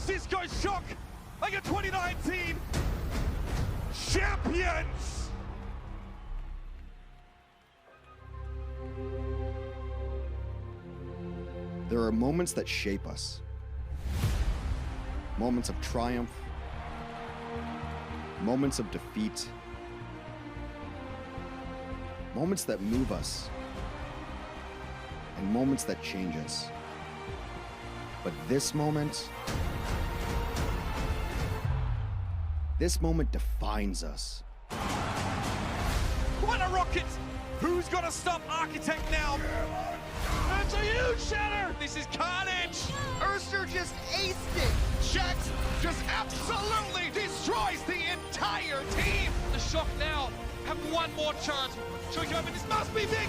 Cisco Shock are your 2019 champions! There are moments that shape us. Moments of triumph. Moments of defeat. Moments that move us. And moments that change us. But this moment defines us. What a rocket! Who's gonna stop Architect now? That's a huge shatter! This is carnage! Urster just aced it! Jax just absolutely destroys the entire team! The Shock now have one more chance. Should we go, but this must be big!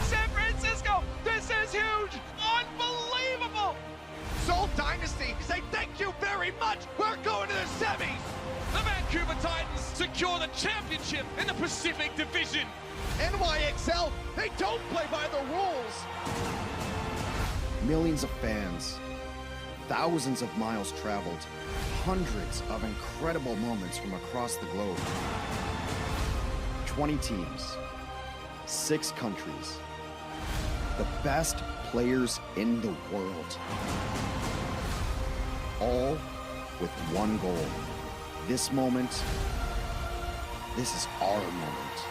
San Francisco, this is huge! Unbelievable! Seoul Dynasty say thank you very much! We're going to the semis! The Vancouver Titans secure the championship in the Pacific Division! NYXL, they don't play by the rules! Millions of fans, thousands of miles traveled, hundreds of incredible moments from across the globe. 20 teams, 6 countries, the best players in the world. All with one goal. This moment, this is our moment.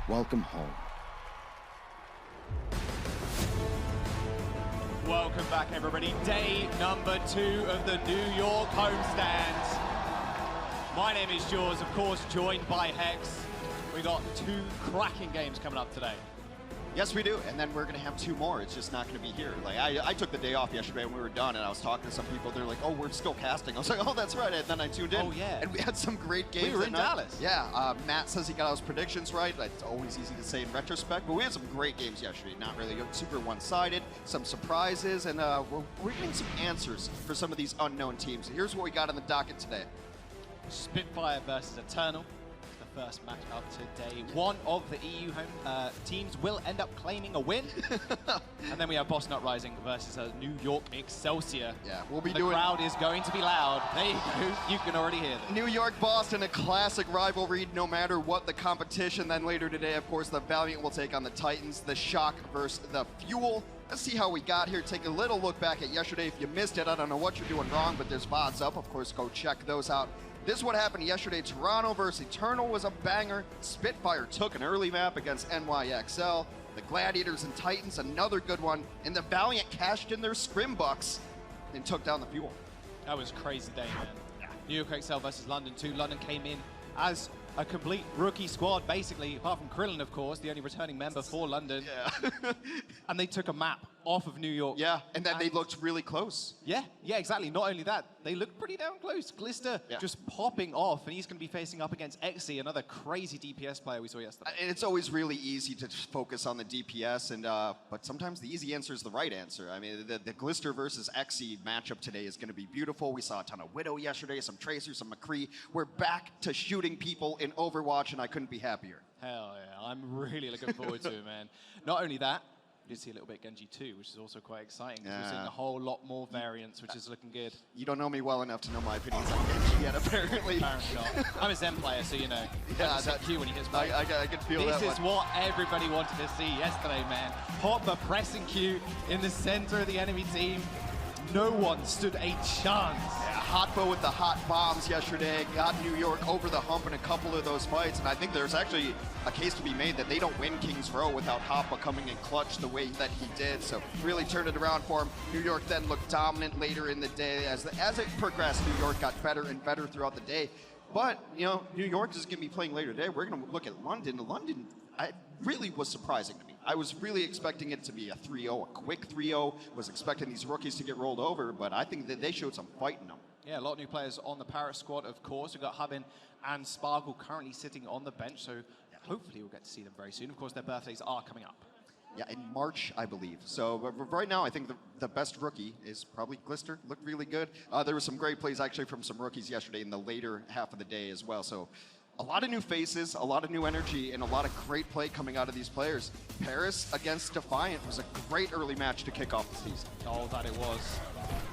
Welcome home. Welcome back, everybody. Day number 2 of the New York homestand. My name is Jaws, of course, joined by Hex. We got 2 cracking games coming up today. Yes, we do, and then we're gonna have 2 more. It's just not gonna be here. Like, I took the day off yesterday when we were done, and I was talking to some people. They're like, "Oh, we're still casting." I was like, "Oh, that's right." And then I tuned in. Oh, yeah. And we had some great games. We were in that night. Dallas. Yeah, Matt says he got his predictions right. It's always easy to say in retrospect, but we had some great games yesterday. Not really super one-sided, some surprises, and we're getting some answers for some of these unknown teams. Here's what we got on the docket today. Spitfire versus Eternal. The first match of today. One of the EU home teams will end up claiming a win. And then we have Boston Uprising versus New York Excelsior. Yeah, we'll be the doing... The crowd is going to be loud. There you go. You can already hear them. New York-Boston, a classic rivalry no matter what the competition. Then later today, of course, the Valiant will take on the Titans. The Shock versus the Fuel. Let's see how we got here. Take a little look back at yesterday. If you missed it, I don't know what you're doing wrong, but there's VODs up. Of course, go check those out. This is what happened yesterday. Toronto versus Eternal was a banger. Spitfire took an early map against NYXL. The Gladiators and Titans, another good one. And the Valiant cashed in their scrim bucks and took down the Fuel. That was a crazy day, man. Yeah. New York XL versus London 2. London came in as a complete rookie squad, basically, apart from Krillin, of course, the only returning member for London. Yeah. And they took a map off of New York. Yeah, and then they looked really close. Yeah, exactly. Not only that, they looked pretty damn close. Glister just popping off, and he's going to be facing up against Xe, another crazy DPS player we saw yesterday. And it's always really easy to focus on the DPS, and but sometimes the easy answer is the right answer. I mean, the Glister versus Xe matchup today is going to be beautiful. We saw a ton of Widow yesterday, some Tracer, some McCree. We're back to shooting people in Overwatch, and I couldn't be happier. Hell yeah, I'm really looking forward to it, man. Not only that, we did see a little bit Genji too, which is also quite exciting. Yeah. We're seeing a whole lot more variants, which is looking good. You don't know me well enough to know my opinions on Genji yet, apparently. Apparently not. I'm a Zen player, so you know. Yeah, that's Q when he hits play. I can feel that This is what everybody wanted to see yesterday, man. Hopper pressing Q in the center of the enemy team. No one stood a chance. Yeah, Hotbo with the hot bombs yesterday got New York over the hump in a couple of those fights, and I think there's actually a case to be made that they don't win King's Row without Hotba coming in clutch the way that he did, so really turned it around for him. New York then looked dominant later in the day. As it progressed, New York got better and better throughout the day. But, you know, New York is going to be playing later today. We're going to look at London. London really was surprising to me. I was really expecting it to be a 3-0, a quick 3-0. Was expecting these rookies to get rolled over, but I think that they showed some fight in them. Yeah, a lot of new players on the Paris squad, of course. We've got Hubin and Sparkle currently sitting on the bench, so hopefully we'll get to see them very soon. Of course, their birthdays are coming up. Yeah, in March, I believe. So but right now, I think the best rookie is probably Glister. Looked really good. There were some great plays actually from some rookies yesterday in the later half of the day as well. So a lot of new faces, a lot of new energy, and a lot of great play coming out of these players. Paris against Defiant was a great early match to kick off the season. Oh, that it was.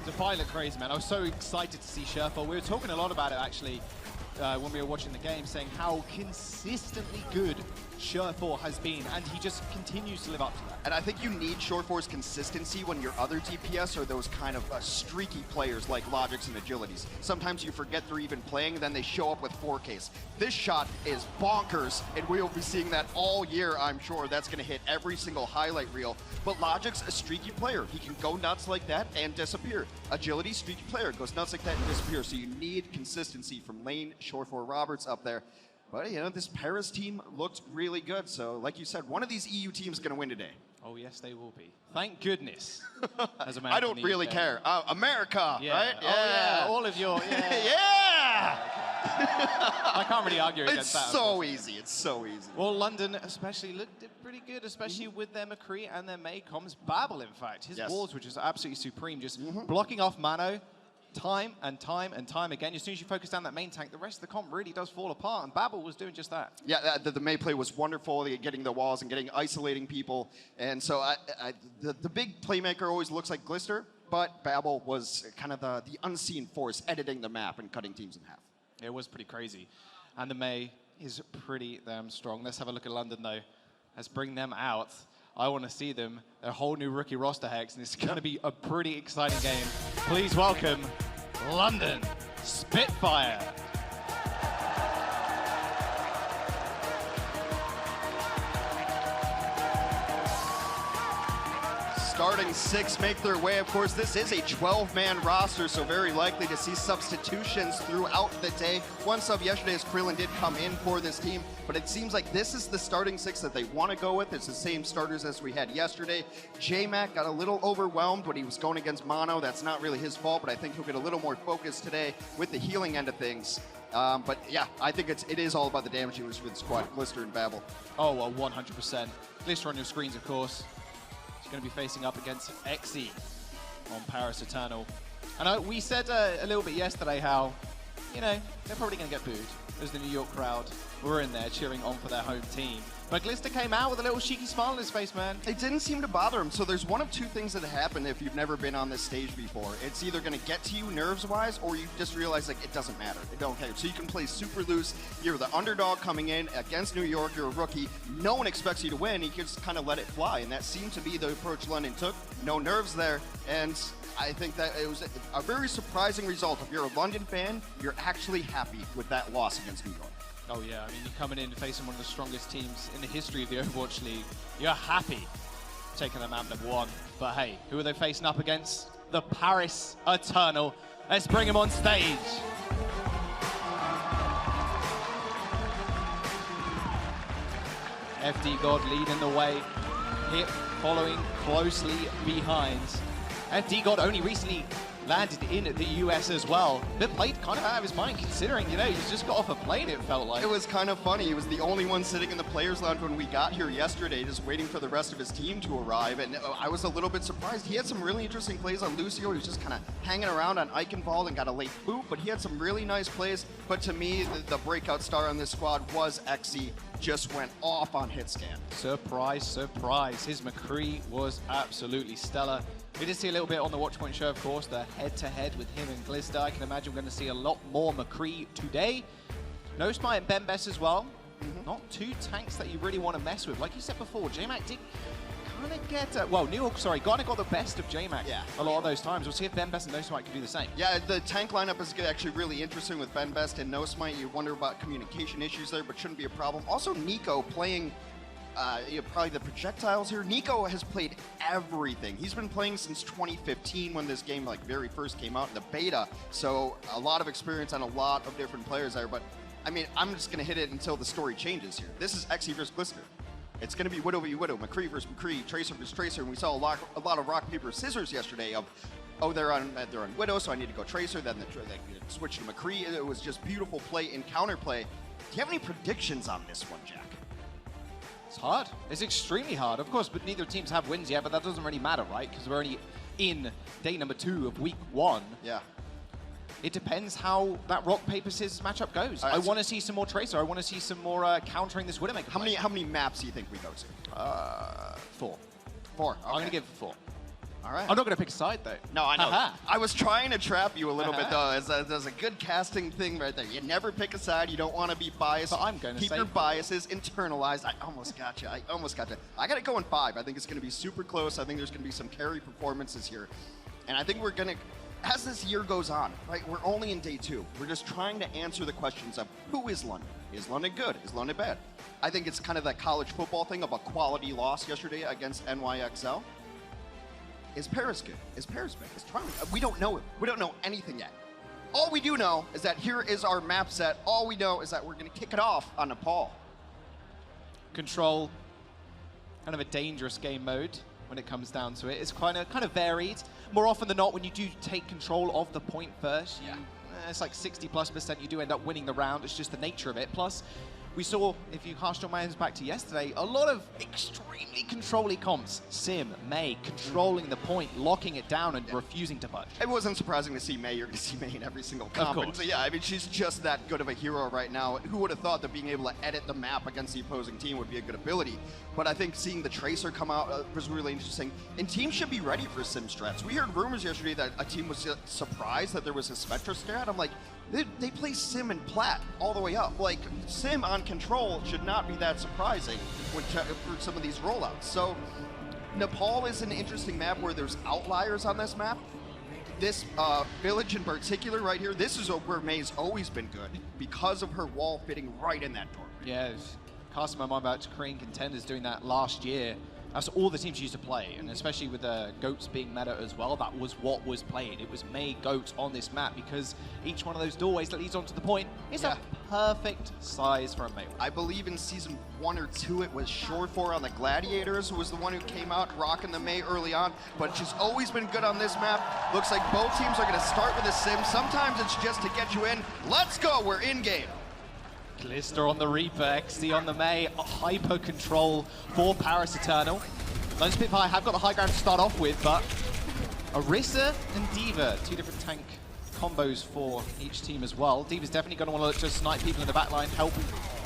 Defiant looked crazy, man. I was so excited to see Sherpa. We were talking a lot about it, actually, when we were watching the game, saying how consistently good Sherpa has been, and he just continues to live up to that. And I think you need Short4's consistency when your other DPS are those kind of streaky players like Logics and Agilities. Sometimes you forget they're even playing, then they show up with 4Ks. This shot is bonkers, and we will be seeing that all year, I'm sure. That's going to hit every single highlight reel. But Logic's a streaky player. He can go nuts like that and disappear. Agility, streaky player, goes nuts like that and disappears. So you need consistency from Lane, Short4 Roberts up there. But, you know, this Paris team looked really good. So, like you said, one of these EU teams is going to win today. Oh, yes, they will be. Thank goodness. As a man I don't really care. America, yeah. right? Oh, yeah. All of your... Yeah. Yeah! I can't really argue against It's that. so easy. It's so easy. Well, London especially looked pretty good, especially with their McCree and their May comes Babel, in fact. His walls were just absolutely supreme, just blocking off Mano time and time and time again. As soon as you focus down that main tank, the rest of the comp really does fall apart, and Babel was doing just that. Yeah, the May play was wonderful, getting the walls and isolating people. And so the big playmaker always looks like Glister, but Babel was kind of the unseen force editing the map and cutting teams in half. It was pretty crazy. And the May is pretty damn strong. Let's have a look at London, though. Let's bring them out. I want to see them. Their whole new rookie roster, Hex, and it's going to be a pretty exciting game. Please welcome London Spitfire. Starting 6 make their way. Of course, this is a 12-man roster, so very likely to see substitutions throughout the day. One sub yesterday as Krillin did come in for this team, but it seems like this is the starting 6 that they want to go with. It's the same starters as we had yesterday. J-Mac got a little overwhelmed when he was going against Mono. That's not really his fault, but I think he'll get a little more focus today with the healing end of things. But yeah, I think it is all about the damage he was with the squad, Glister and Babel. Oh, well, 100%. Glister on your screens, of course. He's going to be facing up against Exi on Paris Eternal. And we said a little bit yesterday how, you know, they're probably going to get booed as the New York crowd were in there cheering on for their home team. But Glister came out with a little cheeky smile on his face, man. It didn't seem to bother him. So there's one of two things that happen if you've never been on this stage before. It's either going to get to you nerves-wise, or you just realize, like, it doesn't matter. It don't care. So you can play super loose. You're the underdog coming in against New York. You're a rookie. No one expects you to win. You can just kind of let it fly. And that seemed to be the approach London took. No nerves there. And I think that it was a very surprising result. If you're a London fan, you're actually happy with that loss against New York. Oh yeah, I mean, you're coming in facing one of the strongest teams in the history of the Overwatch League. You're happy taking them out number 1. But hey, who are they facing up against? The Paris Eternal. Let's bring him on stage. FD God leading the way. Hip following closely behind. FD God only recently landed in the US as well. But played kind of out of his mind, considering, you know, he's just got off a plane, it felt like. It was kind of funny. He was the only one sitting in the players' lounge when we got here yesterday, just waiting for the rest of his team to arrive. And I was a little bit surprised. He had some really interesting plays on Lucio. He was just kind of hanging around on Eichenwald and got a late boot, but he had some really nice plays. But to me, the breakout star on this squad was Exi. Just went off on hit scan. Surprise, surprise. His McCree was absolutely stellar. We did see a little bit on the Watchpoint show, of course, the head-to-head with him and Glister. I can imagine we're going to see a lot more McCree today. No Smite and Bembes as well. Not two tanks that you really want to mess with. Like you said before, J-Mac did kind of get... well, New York, sorry, Ghana got the best of J-Mac a lot of those times. We'll see if Bembes and No Smite can do the same. Yeah, the tank lineup is actually really interesting with Bembes and No Smite. You wonder about communication issues there, but shouldn't be a problem. Also, Nico playing... probably the projectiles here. Nico has played everything. He's been playing since 2015 when this game very first came out in the beta. So a lot of experience on a lot of different players there. But I mean, I'm just going to hit it until the story changes here. This is Exi versus Glister. It's going to be Widow v. Widow, McCree versus McCree, Tracer versus Tracer. And we saw a lot of rock, paper, scissors yesterday of, oh, they're on Widow, so I need to go Tracer. Then they switch to McCree. It was just beautiful play and counterplay. Do you have any predictions on this one, Jack? It's hard. It's extremely hard, of course, but neither teams have wins yet, but that doesn't really matter, right? Because we're only in day number 2 of week 1. Yeah. it depends how that rock, paper, scissors matchup goes. All right, I want to see some more Tracer. I want to see some more countering this Widowmaker. How many maps do you think we go to? 4. 4. Okay. I'm going to give it 4. All right. I'm not going to pick a side, though. No, I know. Haha. I was trying to trap you a little bit, though. There's a good casting thing right there. You never pick a side. You don't want to be biased. But I'm going to keep say your 4. biases internalized. I almost got you. I got to go in 5. I think it's going to be super close. I think there's going to be some carry performances here. And I think we're going to, as this year goes on, right, we're only in day 2. We're just trying to answer the questions of who is London? Is London good? Is London bad? I think it's kind of that college football thing of a quality loss yesterday against NYXL. Is Paris good? Is Paris bad? Is Toronto? We don't know it. We don't know anything yet. All we do know is that here is our map set. All we know is that we're going to kick it off on Nepal. Control, kind of a dangerous game mode when it comes down to it. It's kind of varied. More often than not, when you do take control of the point first, it's like 60+% you do end up winning the round. It's just the nature of it. Plus, we saw, if you cast your minds back to yesterday, a lot of extremely control-y comps. Sim, May, controlling the point, locking it down and refusing to budge. It wasn't surprising to see May. You're going to see May in every single comp. Of course. So yeah, I mean, she's just that good of a hero right now. Who would have thought that being able to edit the map against the opposing team would be a good ability? But I think seeing the Tracer come out was really interesting. And teams should be ready for Sim strats. We heard rumors yesterday that a team was surprised that there was a Spectra strat. I'm like, they play Sim and Plat all the way up. Like, Sim on control should not be that surprising for some of these rollouts. So, Nepal is an interesting map where there's outliers on this map. This village in particular right here, this is where May's always been good because of her wall fitting right in that door. Yeah, casting my mind back to Korean contenders doing that last year. That's all the teams used to play, and especially with the Goats being meta as well, that was what was played. It was May Goats on this map because each one of those doorways that leads onto the point is a perfect size for a May. I believe in season 1 or 2 it was Shore4 on the Gladiators, who was the one who came out rocking the May early on, but she's always been good on this map. Looks like both teams are going to start with a Sim. Sometimes it's just to get you in. Let's go, we're in game. Glister on the Reaper, XD on the May, hyper control for Paris Eternal. Lone Spitfire have got the high ground to start off with, but Orisa and D.Va, 2 different tank combos for each team as well. D.Va's definitely going to want to look to snipe people in the backline, help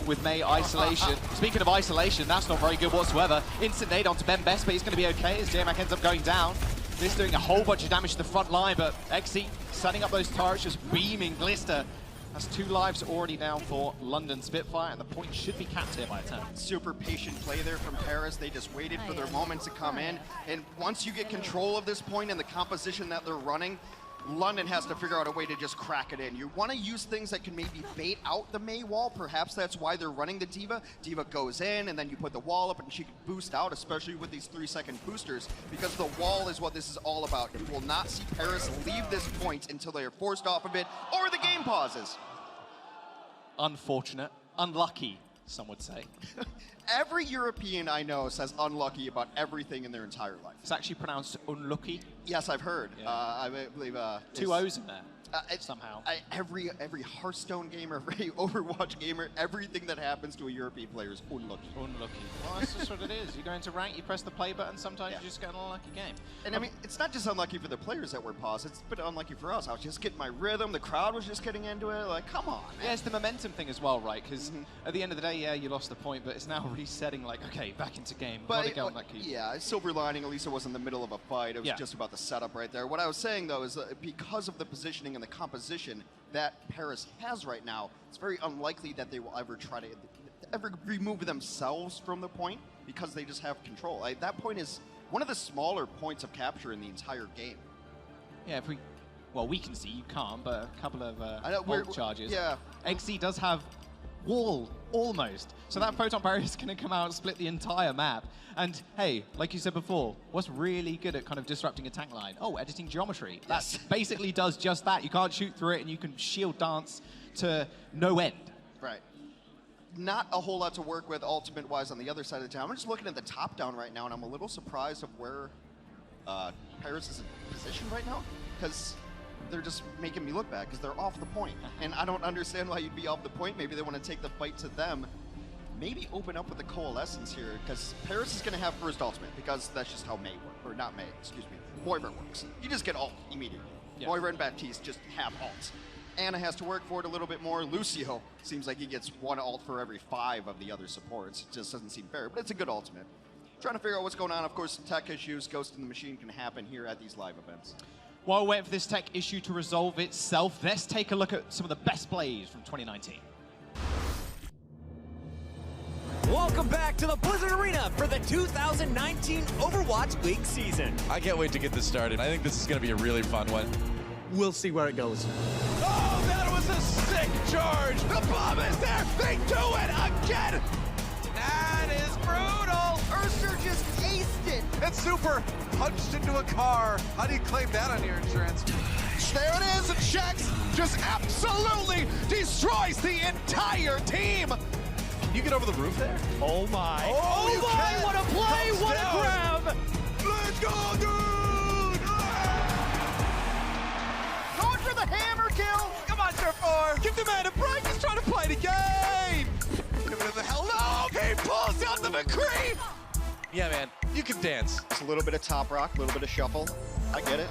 with May isolation. Speaking of isolation, that's not very good whatsoever. Instant nade onto Ben Best, but he's going to be okay as JMac ends up going down. This doing a whole bunch of damage to the front line, but XD setting up those turrets, just beaming Glister. That's 2 lives already down for London Spitfire, and the point should be capped here by a turn. Super patient play there from Paris. They just waited for their moment to come in. And once you get control of this point and the composition that they're running, London has to figure out a way to just crack it in. You want to use things that can maybe bait out the May wall. Perhaps that's why they're running the D.Va. D.Va goes in, and then you put the wall up, and she can boost out, especially with these 3-second boosters, because the wall is what this is all about. You will not see Paris leave this point until they are forced off of it, or the game pauses. Unfortunate. Unlucky, some would say. Every European I know says unlucky about everything in their entire life. It's actually pronounced unlucky. Yes, I've heard. Yeah. I believe 2 O's in there. somehow. Every Hearthstone gamer, every Overwatch gamer, everything that happens to a European player is unlucky. Unlucky. Well, that's just what it is. You go into rank, you press the play button, sometimes you just get an unlucky game. And I mean, it's not just unlucky for the players that were paused, it's a bit unlucky for us. I was just getting my rhythm, the crowd was just getting into it, like, come on, man. Yeah, it's the momentum thing as well, right? Because at the end of the day, yeah, you lost the point, but it's now resetting, like, okay, back into game. But yeah, silver lining, at least it wasn't in the middle of a fight. It was just about the setup right there. What I was saying, though, is that because of the positioning and the composition that Paris has right now, it's very unlikely that they will ever try to remove themselves from the point because they just have control. That point is one of the smaller points of capture in the entire game. Yeah, if we... Well, we can see, you can't, but a couple of ult charges. Yeah. XC does have wall, almost. So that photon barrier is going to come out and split the entire map. And hey, like you said before, what's really good at kind of disrupting a tank line? Oh, editing geometry. Yes. That basically does just that. You can't shoot through it, and you can shield dance to no end. Right. Not a whole lot to work with ultimate-wise on the other side of the town. I'm just looking at the top-down right now, and I'm a little surprised of where Paris is in position right now, because they're just making me look bad because they're off the point. And I don't understand why you'd be off the point. Maybe they want to take the fight to them. Maybe open up with the coalescence here, because Paris is going to have first ultimate, because that's just how May works. Or not May, excuse me. Moira works. You just get ult immediately. Yeah. Moira and Baptiste just have ults. Anna has to work for it a little bit more. Lucio seems like he gets one ult for every 5 of the other supports. It just doesn't seem fair, but it's a good ultimate. Trying to figure out what's going on. Of course, tech issues, Ghost in the Machine can happen here at these live events. While we're waiting for this tech issue to resolve itself, let's take a look at some of the best plays from 2019. Welcome back to the Blizzard Arena for the 2019 Overwatch League season. I can't wait to get this started. I think this is going to be a really fun one. We'll see where it goes. Oh, that was a sick charge. The bomb is there. They do it again. That is brutal. Urster just aced it. And Super punched into a car. How do you claim that on your insurance? There it is, and Shax just absolutely destroys the entire team. Can you get over the roof there? Oh my. Oh, you my, can. what a play, Thumbs what down. a grab. Let's go, dude! Going for the hammer kill. Come on, Surf4. Give the man a break. He's trying to play the game. Give it to the hell. No, he pulls out the McCree. Yeah, man. You can dance. It's a little bit of top rock, a little bit of shuffle. I get it.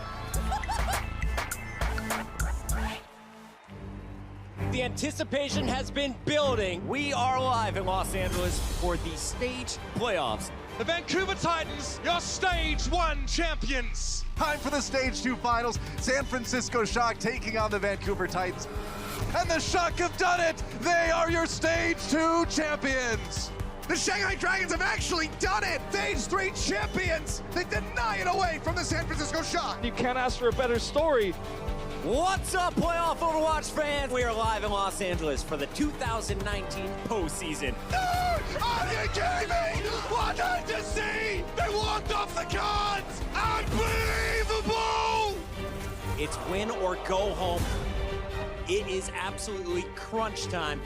The anticipation has been building. We are live in Los Angeles for the stage playoffs. The Vancouver Titans, your Stage 1 champions. Time for the Stage 2 finals. San Francisco Shock taking on the Vancouver Titans. And the Shock have done it. They are your Stage 2 champions. The Shanghai Dragons have actually done it. Stage 3 champions. They deny it away from the San Francisco Shock. You can't ask for a better story. What's up, playoff Overwatch fans? We are live in Los Angeles for the 2019 postseason. Are you kidding me? What I just see? They walked off the cards. Unbelievable. It's win or go home. It is absolutely crunch time.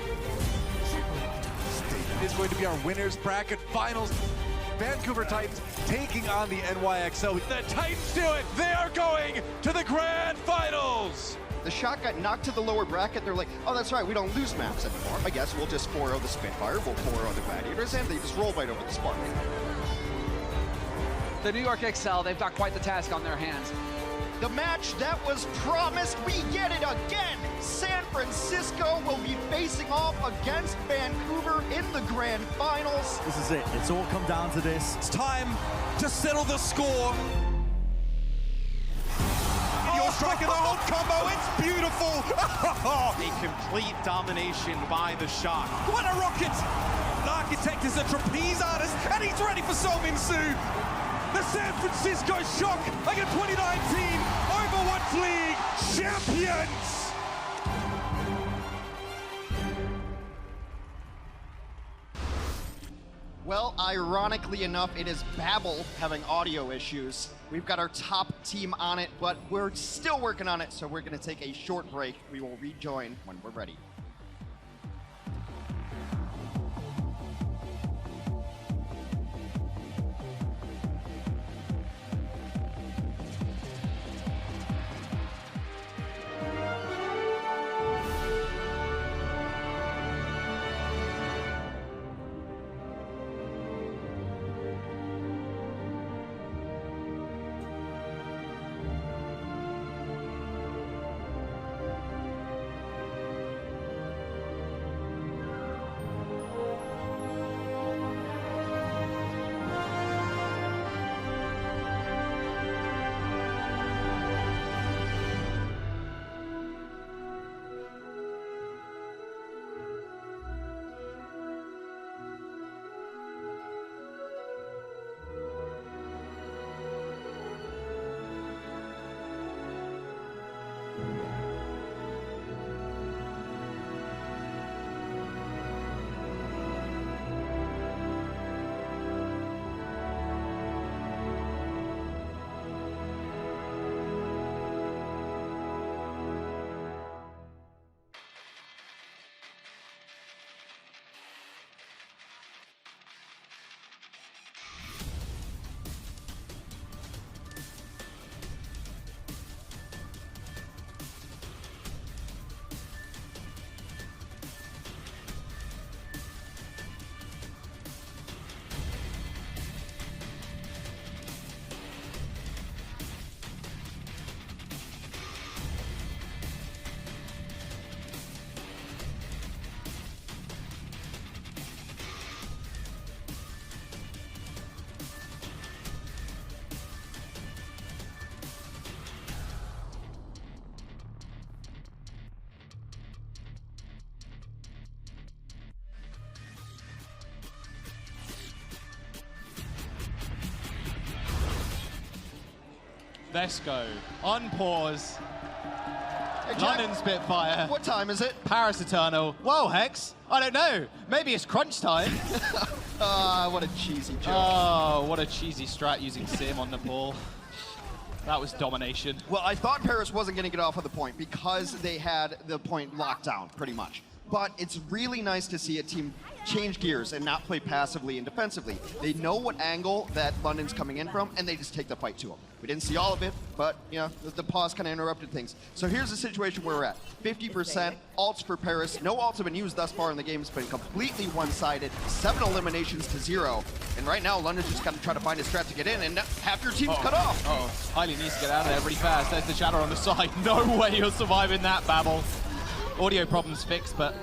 It is going to be our winners bracket finals. Vancouver Titans taking on the NYXO. The Titans do it. They are going to the grand finals. The Shock got knocked to the lower bracket. They're like, oh, that's right, we don't lose maps anymore. I guess we'll just 4-0 the Spitfire, we'll 4-0 the Gladiators, and they just roll right over the Spark. The New York XL, they've got quite the task on their hands. The match that was promised, we get it again. San Francisco will be facing off against Vancouver in the grand finals. This is it. It's all come down to this. It's time to settle the score. You're striking the whole combo. It's beautiful. A complete domination by the Shock. What a rocket. The Architect is a trapeze artist, and he's ready for So Min Soo. The San Francisco Shock are your 2019 Overwatch League champions. Well, ironically enough, it is Babel having audio issues. We've got our top team on it, but we're still working on it, so we're going to take a short break. We will rejoin when we're ready. Let's go. Unpause. Hey, Jack, London Spitfire. what time is it? Paris Eternal. Whoa, Hex. I don't know. Maybe it's crunch time. What a cheesy joke. Oh, what a cheesy strat using Sim on Nepal. That was domination. Well, I thought Paris wasn't going to get off of the point because they had the point locked down, pretty much. But it's really nice to see a team change gears and not play passively and defensively. They know what angle that London's coming in from, and they just take the fight to them. We didn't see all of it, but you know, the pause kind of interrupted things. So here's the situation where we're at. 50% ults for Paris. No ults have been used thus far in the game. It's been completely one-sided. 7 eliminations to 0. And right now, London's just got to try to find a strat to get in, and half your team's cut off. Highly needs to get out of there pretty fast. There's the shadow on the side. No way you're surviving that, Babel. Audio problems fixed, but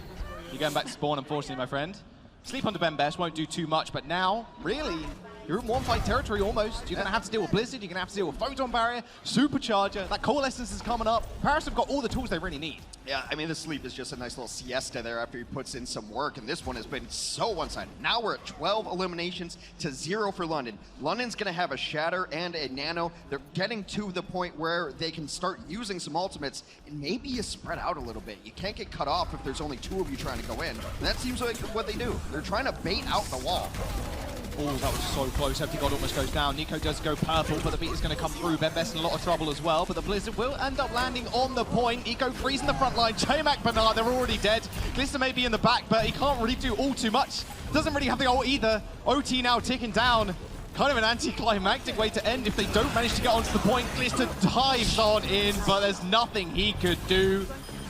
you're going back to spawn, unfortunately, my friend. Sleep under Ben Best won't do too much, but now, really, you're in one-fight territory almost. You're going to have to deal with Blizzard, you're going to have to deal with Photon Barrier, Supercharger, that Coalescence is coming up. Paris have got all the tools they really need. Yeah, I mean, the sleep is just a nice little siesta there after he puts in some work, and this one has been so one-sided. Now we're at 12 eliminations to 0 for London. London's going to have a Shatter and a Nano. They're getting to the point where they can start using some ultimates, and maybe you spread out a little bit. You can't get cut off if there's only 2 of you trying to go in. And that seems like what they do. They're trying to bait out the wall. Oh, that was so close. Empty God almost goes down. Nico does go purple, but the beat is going to come through. Ben Best in a lot of trouble as well, but the Blizzard will end up landing on the point. Nico freezing the front line. J-Mac, Bernard, they're already dead. Glister may be in the back, but he can't really do all too much. Doesn't really have the ult either. OT now ticking down. Kind of an anticlimactic way to end if they don't manage to get onto the point. Glister dives on in, but there's nothing he could do.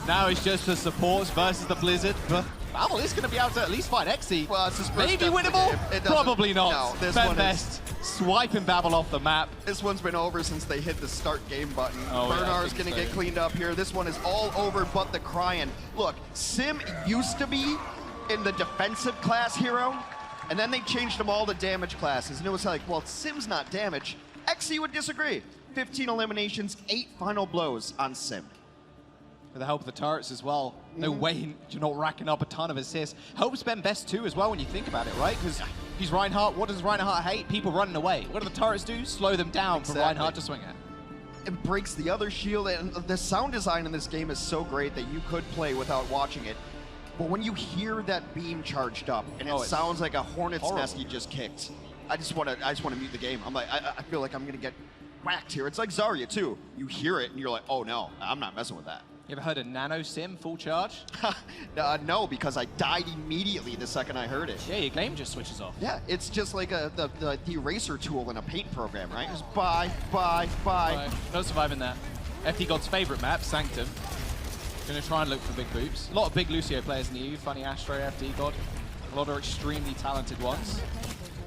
Now it's just the supports versus the Blizzard, but Babel is going to be able to at least fight Exy. Well, it's his first Maybe step winnable? Probably not. No, this Ben one Best swiping Babel off the map. This one's been over since they hit the start game button. Oh, yeah, Bernard's going to get cleaned up here. This one is all over but the crying. Look, Sim used to be in the defensive class hero, and then they changed them all to damage classes. And it was like, well, Sim's not damage. Exy would disagree. 15 eliminations, 8 final blows on Sim. With the help of the turrets as well. No way you're not racking up a ton of assists. Helps Ben Best too as well when you think about it, right? Because he's Reinhardt. What does Reinhardt hate? People running away. What do the turrets do? Slow them down for Reinhardt to swing at. It breaks the other shield, and the sound design in this game is so great that you could play without watching it. But when you hear that beam charged up, and it sounds like a hornet's nest you just kicked, I just want to mute the game. I'm like, I feel like I'm gonna get whacked here. It's like Zarya too. You hear it, and you're like, oh no, I'm not messing with that. You ever heard of Nano Sim full charge? No, because I died immediately the second I heard it. Yeah, your game just switches off. Yeah, it's just like the eraser tool in a paint program, right? Just bye. No surviving that. FD God's favorite map, Sanctum. Gonna try and look for big boops. A lot of big Lucio players in the EU. Funny Astro, FD God. A lot of extremely talented ones.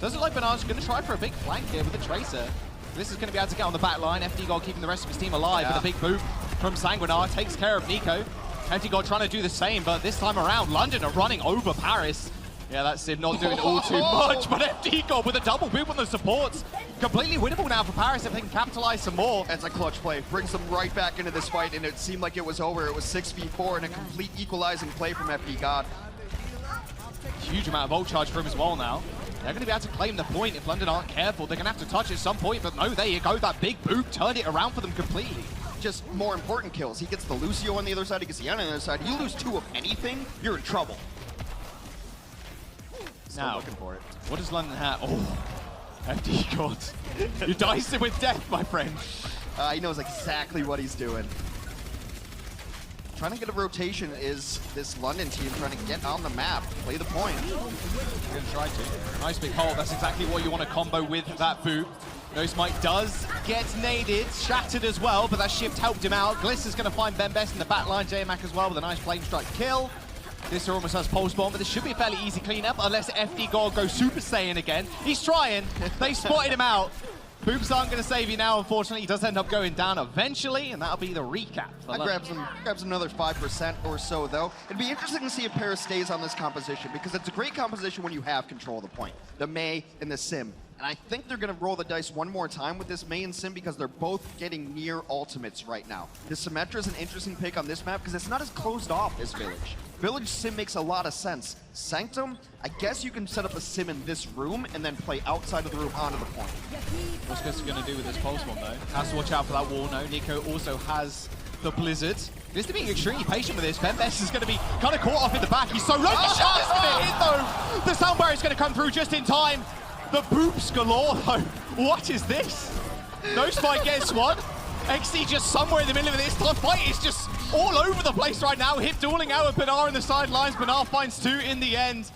Does look like Bernard's gonna try for a big flank here with the Tracer. This is going to be able to get on the back line. FD God keeping the rest of his team alive with a big boot from Sanguinar. Takes care of Nico. FD God trying to do the same, but this time around, London are running over Paris. Yeah, that's Sim not doing all too much, but FD God with a double boot on the supports. Completely winnable now for Paris if they can capitalize some more. That's a clutch play. Brings them right back into this fight, and it seemed like it was over. It was 6v4 and a complete equalizing play from FD God. Huge amount of ult charge for him as well now. They're going to be able to claim the point if London aren't careful. They're going to have to touch at some point, but no, there you go. That big boot turned it around for them completely. Just more important kills. He gets the Lucio on the other side, he gets the Ana on the other side. You lose 2 of anything, you're in trouble. Still now, looking for it. What does London have? Oh, FD God. You diced it with death, my friend. He knows exactly what he's doing. Trying to get a rotation is this London team trying to get on the map, play the point. You're going to try to. Nice big hole. That's exactly what you want to combo with that boot. No Smite does get naded, shattered as well, but that shift helped him out. Glister's going to find Ben Best in the back line. J-Mac as well with a nice flame strike kill. Glister almost has pulse bomb, but this should be a fairly easy cleanup unless FD God goes Super Saiyan again. He's trying. They spotted him out. Boops aren't going to save you now, unfortunately. He does end up going down eventually, and that'll be the recap. That grabs another 5% or so, though. It'd be interesting to see if Paris stays on this composition, because it's a great composition when you have control of the point. The Mei and the Sim. And I think they're going to roll the dice one more time with this Mei and Sim because they're both getting near ultimates right now. The Symmetra is an interesting pick on this map because it's not as closed off as Village. Village Sim makes a lot of sense. Sanctum, I guess you can set up a Sim in this room and then play outside of the room onto the point. What's this going to do with this Pulse one, though? Has to watch out for that wall, no. Nico also has the Blizzard. Blizzard being extremely patient with this. Bembest is going to be kind of caught off in the back. He's so low. The shot is going to hit, though. The sound barrier is going to come through just in time. The boops galore, though. What is this? No spike gets one. XC just somewhere in the middle of this. The fight is just all over the place right now. Hip dueling out with Benar in the sidelines. Benar finds 2 in the end.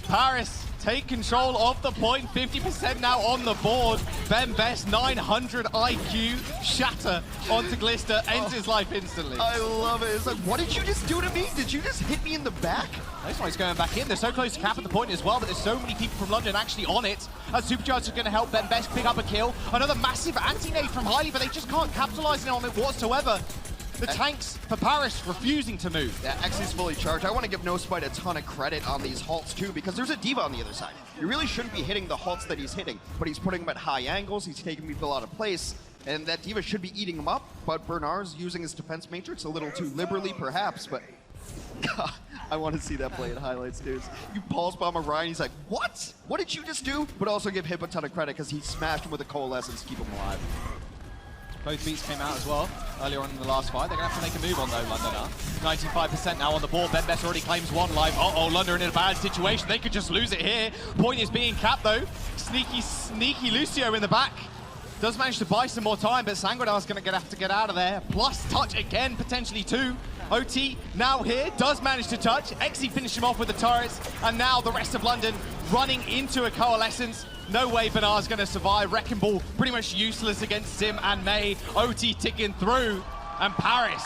Paris take control of the point. 50% now on the board. Bembest 900 IQ. Shatter onto Glister. Ends his life instantly. I love it. It's like, what did you just do to me? Did you just hit me in the back? That's why he's going back in. They're so close to cap at the point as well, but there's so many people from London actually on it. Supercharge is going to help Bembest pick up a kill. Another massive anti-nade from Highly, but they just can't capitalize on it whatsoever. The tanks for Paris refusing to move. Yeah, X is fully charged. I want to give NoSpite a ton of credit on these halts too, because there's a diva on the other side. You really shouldn't be hitting the halts that he's hitting, but he's putting them at high angles, he's taking people out of place, and that diva should be eating him up, but Bernard's using his defense matrix a little too liberally perhaps, but God, I want to see that play in highlights, dudes. You pulse bomb Orion, he's like, what? What did you just do? But also give Hip a ton of credit because he smashed him with a coalescence to keep him alive. Both beats came out as well earlier on in the last fight. They're going to have to make a move on though, London are. 95% now on the board. Bembest already claims 1 life. Uh-oh, London in a bad situation. They could just lose it here. Point is being capped though. Sneaky Lucio in the back. Does manage to buy some more time, but Sanguinar's going to have to get out of there. Plus touch again, potentially 2. OT now here, does manage to touch. XE finished him off with the turrets, and now the rest of London running into a coalescence. No way Benar's going to survive. Wrecking Ball pretty much useless against Sim and Mei. OT ticking through, and Paris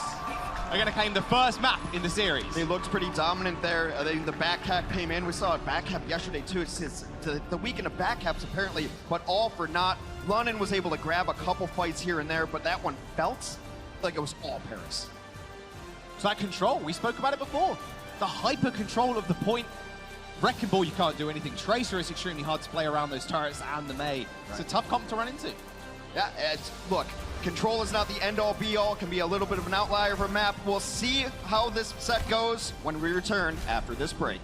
are going to claim the first map in the series. They looked pretty dominant there. The back cap came in. We saw a back cap yesterday too. It's the weekend of back caps apparently, but all for naught. London was able to grab a couple fights here and there, but that one felt like it was all Paris. So that control, we spoke about it before. The hyper control of the point. Wrecking Ball, you can't do anything. Tracer is extremely hard to play around those turrets and the Mei. It's a tough comp to run into. Yeah, look, control is not the end-all be-all. It can be a little bit of an outlier of a map. We'll see how this set goes when we return after this break.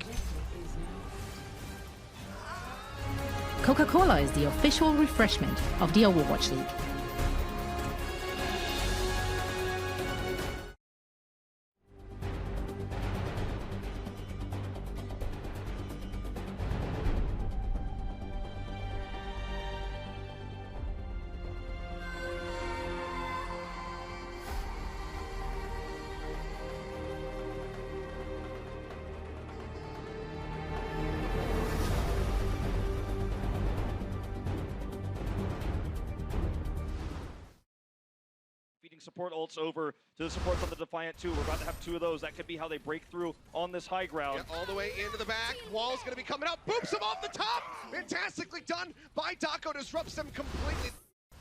Coca-Cola is the official refreshment of the Overwatch League. Support ults over to the supports on the Defiant 2. We're about to have 2 of those. That could be how they break through on this high ground. Yeah, all the way into the back. Wall's going to be coming out. Boops him off the top. Fantastically done by Dako. Disrupts them completely.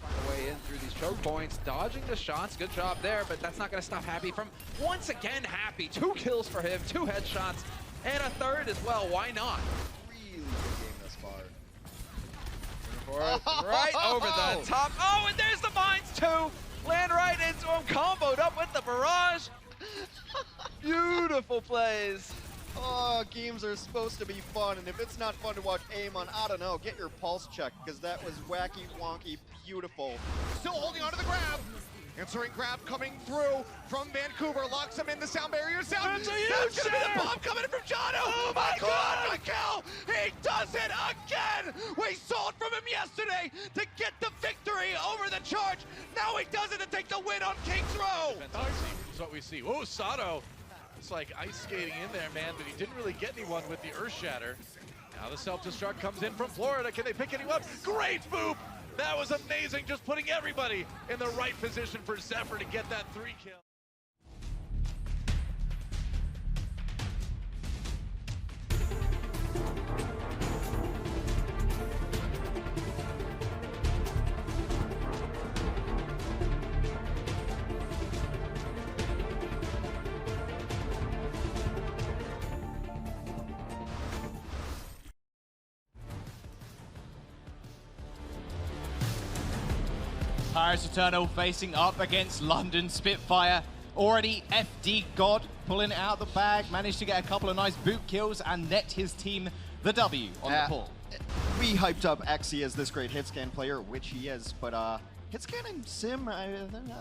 Find a way in through these choke points, dodging the shots. Good job there, but that's not going to stop Happy from once again Happy. 2 kills for him, 2 headshots, and a 3rd as well. Why not? Really good game thus far. Right over the top. Oh, and there's the mines too. Land right into him, comboed up with the barrage. Beautiful plays. Oh, games are supposed to be fun, and if it's not fun to watch Amon, I don't know, get your pulse checked, because that was wacky, wonky, beautiful. Still holding onto the grab. Answering grab coming through from Vancouver. Locks him in the sound barrier. That's going to be the bomb coming in from Jono. Oh my God! A kill! He does it again! We saw it from him yesterday to get the victory over the charge. Now he does it to take the win on King's Row. Is what we see. Whoa, Sato. It's like ice skating in there, man, but he didn't really get anyone with the Earth Shatter. Now the self-destruct comes in from Florida. Can they pick anyone up? Great move! That was amazing, just putting everybody in the right position for Zephyr to get that 3 kill. Paris Eternal facing up against London Spitfire. Already FD God pulling it out of the bag, managed to get a couple of nice boot kills and net his team the W on the pull. We hyped up Xe as this great hitscan player, which he is, but hitscan and sim,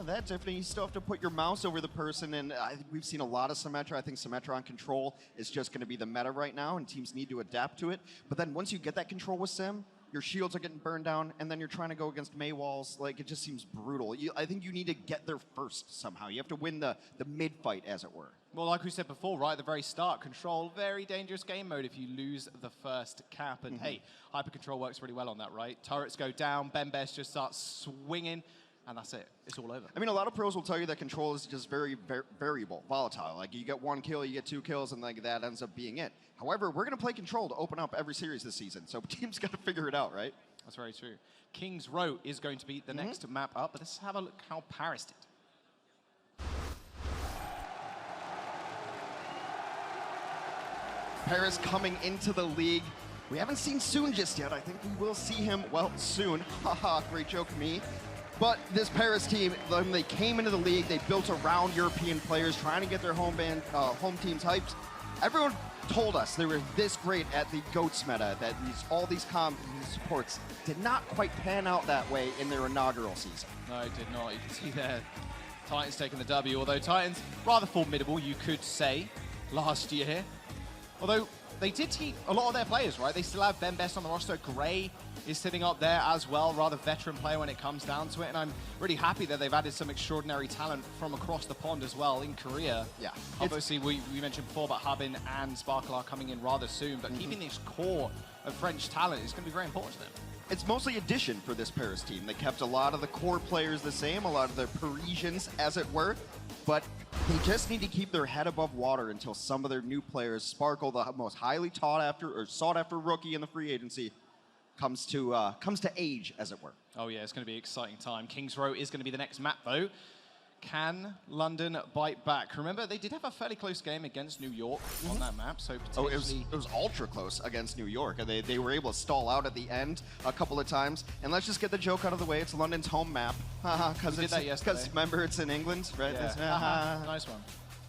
that's different. You still have to put your mouse over the person, and we've seen a lot of Symmetra. I think Symmetra on control is just going to be the meta right now, and teams need to adapt to it. But then once you get that control with sim, your shields are getting burned down, and then you're trying to go against Mei walls. Like, it just seems brutal. I think you need to get there first somehow. You have to win the mid-fight, as it were. Well, like we said before, right at the very start, control, very dangerous game mode if you lose the first cap. And hey, hyper control works really well on that, right? Turrets go down, Bembes just starts swinging, and that's it. It's all over. I mean, a lot of pros will tell you that control is just very variable, volatile. Like, you get 1 kill, you get 2 kills, and like that ends up being it. However, we're going to play control to open up every series this season, so teams got to figure it out, right? That's very true. King's Row is going to be the next map up, but let's have a look how Paris did. Paris coming into the league. We haven't seen Soon just yet. I think we will see him, well, soon. Haha, great joke, me. But this Paris team, when they came into the league, they built around European players, trying to get their home teams hyped. Everyone told us they were this great at the GOATS meta, that all these supports did not quite pan out that way in their inaugural season. No, it did not. You can see there, Titans taking the W, although Titans, rather formidable, you could say, last year. Although they did keep a lot of their players, right? They still have Bembes on the roster. Gray is sitting up there as well, rather veteran player when it comes down to it. And I'm really happy that they've added some extraordinary talent from across the pond as well in Korea. Yeah. Obviously, we mentioned before about Hubin and Sparkle are coming in rather soon, but keeping this core of French talent is going to be very important to them. It's mostly addition for this Paris team. They kept a lot of the core players the same, a lot of the Parisians, as it were, but they just need to keep their head above water until some of their new players, Sparkle, the most highly sought after rookie in the free agency, comes to age, as it were. Oh yeah, it's going to be an exciting time. King's Row is going to be the next map, though. Can London bite back? Remember, they did have a fairly close game against New York on that map, so potentially... it was ultra close against New York. They were able to stall out at the end a couple of times. And let's just get the joke out of the way. It's London's home map. Because remember, it's in England, right? Yeah. Nice one.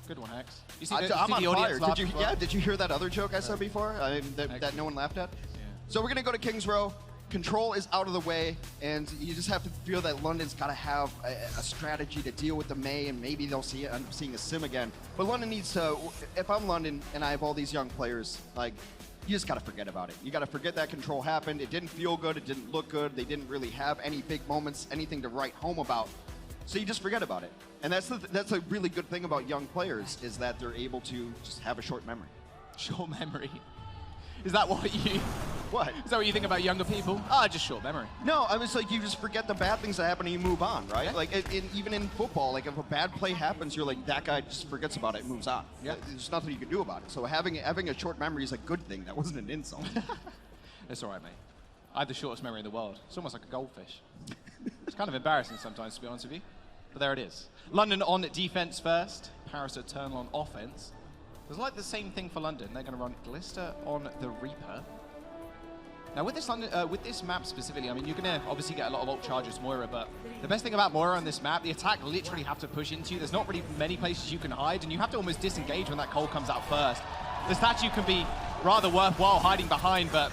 Good one, Hex. You see I'm on fire. Well? Did you hear that other joke I said before that no one laughed at? Yeah. So we're going to go to King's Row. Control is out of the way, and you just have to feel that London's got to have a strategy to deal with the Mei, and maybe they'll end up seeing a sim again. But London needs to, if I'm London and I have all these young players, like, you just got to forget about it. You got to forget that control happened. It didn't feel good. It didn't look good. They didn't really have any big moments, anything to write home about. So you just forget about it. And that's a really good thing about young players, is that they're able to just have a short memory. Short memory? Is that what you... What? Is that what you think about younger people? Just short memory. No, I mean, it's like you just forget the bad things that happen and you move on, right? Yeah. Like, even in football, like if a bad play happens, you're like, that guy just forgets about it and moves on. Yeah. There's nothing you can do about it. So having a short memory is a good thing. That wasn't an insult. It's all right, mate. I have the shortest memory in the world. It's almost like a goldfish. It's kind of embarrassing sometimes, to be honest with you. But there it is. London on defense first. Paris Eternal on offense. There's like the same thing for London. They're going to run Glister on the Reaper. Now with this map specifically, I mean, you're going to obviously get a lot of ult charges Moira, but the best thing about Moira on this map, the attack literally have to push into you. There's not really many places you can hide, and you have to almost disengage when that coal comes out first. The statue can be rather worthwhile hiding behind, but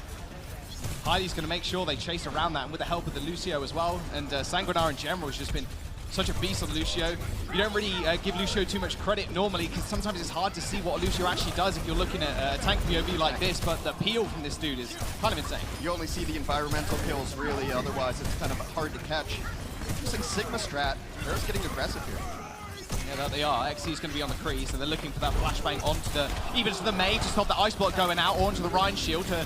Heidi's going to make sure they chase around that, and with the help of the Lucio as well. And Sanguinar in general has just been such a beast on Lucio. You don't really give Lucio too much credit normally, because sometimes it's hard to see what Lucio actually does if you're looking at a tank POV like this, but the peel from this dude is kind of insane. You only see the environmental kills, really, otherwise it's kind of hard to catch. Using Sigma strat, they're just getting aggressive here. Yeah, there they are. XC's going to be on the crease, and they're looking for that flashbang onto either to the Mei to stop the Ice Block going out, or onto the Rhine Shield to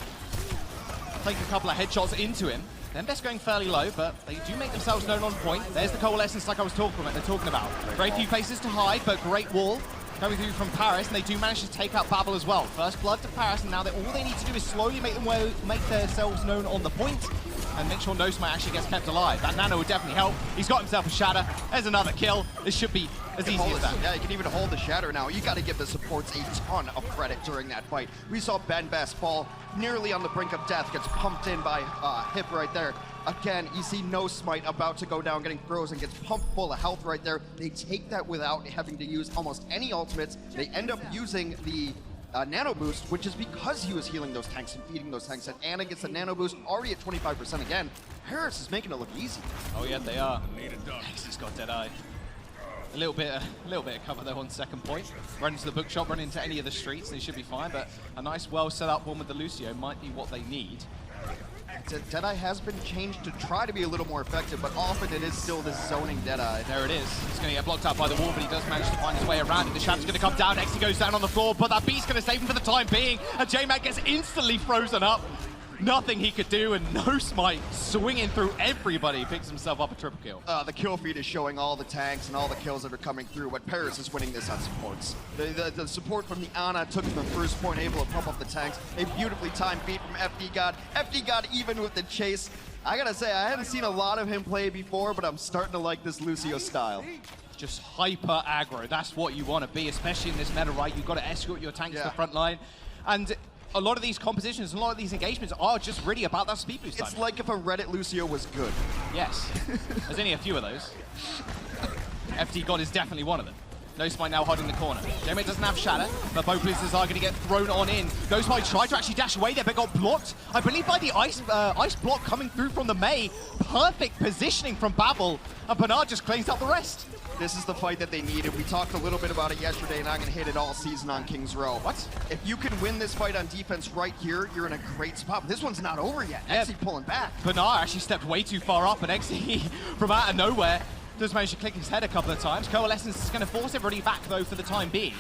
take a couple of headshots into him. Best going fairly low, but they do make themselves known on point. There's the coalescence like I was talking about. Very few places to hide, but great wall coming through from Paris, and they do manage to take out Babel as well. First blood to Paris, and now all they need to do is slowly make themselves known on the point, and make sure Nosma actually gets kept alive. That nano would definitely help. He's got himself a shatter. There's another kill. This should be as easy as that. Yeah, you can even hold the shatter now. You got to give the supports a ton of credit during that fight. We saw Bembes fall nearly on the brink of death, gets pumped in by Hip right there. Again, you see no smite about to go down, getting frozen, gets pumped full of health right there. They take that without having to use almost any ultimates. They end up using the nano boost, which is because he was healing those tanks and feeding those tanks. And Anna gets the nano boost, already at 25% again. Paris is making it look easy. Oh yeah, they are. He's got Deadeye. A little bit of cover though on second point. Run into the bookshop, run into any of the streets, they should be fine. But a nice, well set up one with the Lucio might be what they need. Deadeye has been changed to try to be a little more effective, but often it is still this zoning Deadeye. There it is. He's going to get blocked out by the wall, but he does manage to find his way around it. The Shadow's going to come down. Exy goes down on the floor, but that beat's going to save him for the time being. And J-Mac gets instantly frozen up. Nothing he could do, and no smite swinging through everybody. Picks himself up a triple kill. The kill feed is showing all the tanks and all the kills that are coming through, but Paris is winning this on supports. The support from the Ana took the first point, able to pump up the tanks. A beautifully timed beat from FD God. FD God even with the chase. I gotta say, I hadn't seen a lot of him play before, but I'm starting to like this Lucio style. Just hyper aggro. That's what you want to be, especially in this meta, right? You've got to escort your tanks to the front line. And a lot of these compositions, a lot of these engagements are just really about that speed boost time. It's like if a Reddit Lucio was good. Yes. There's only a few of those. FD God is definitely one of them. No Smite now hiding in the corner. J-Mac doesn't have Shatter, but both blizzards are going to get thrown on in. No Smite tried to actually dash away there, but got blocked, I believe, by the ice block coming through from the Mei. Perfect positioning from Babel, and Bernard just cleans up the rest. This is the fight that they needed. We talked a little bit about it yesterday, and I'm going to hit it all season on King's Row. What? If you can win this fight on defense right here, you're in a great spot. But this one's not over yet. Exy pulling back. Bernard actually stepped way too far up, and Exy, from out of nowhere, does manage to click his head a couple of times. Coalescence is going to force everybody back, though, for the time being.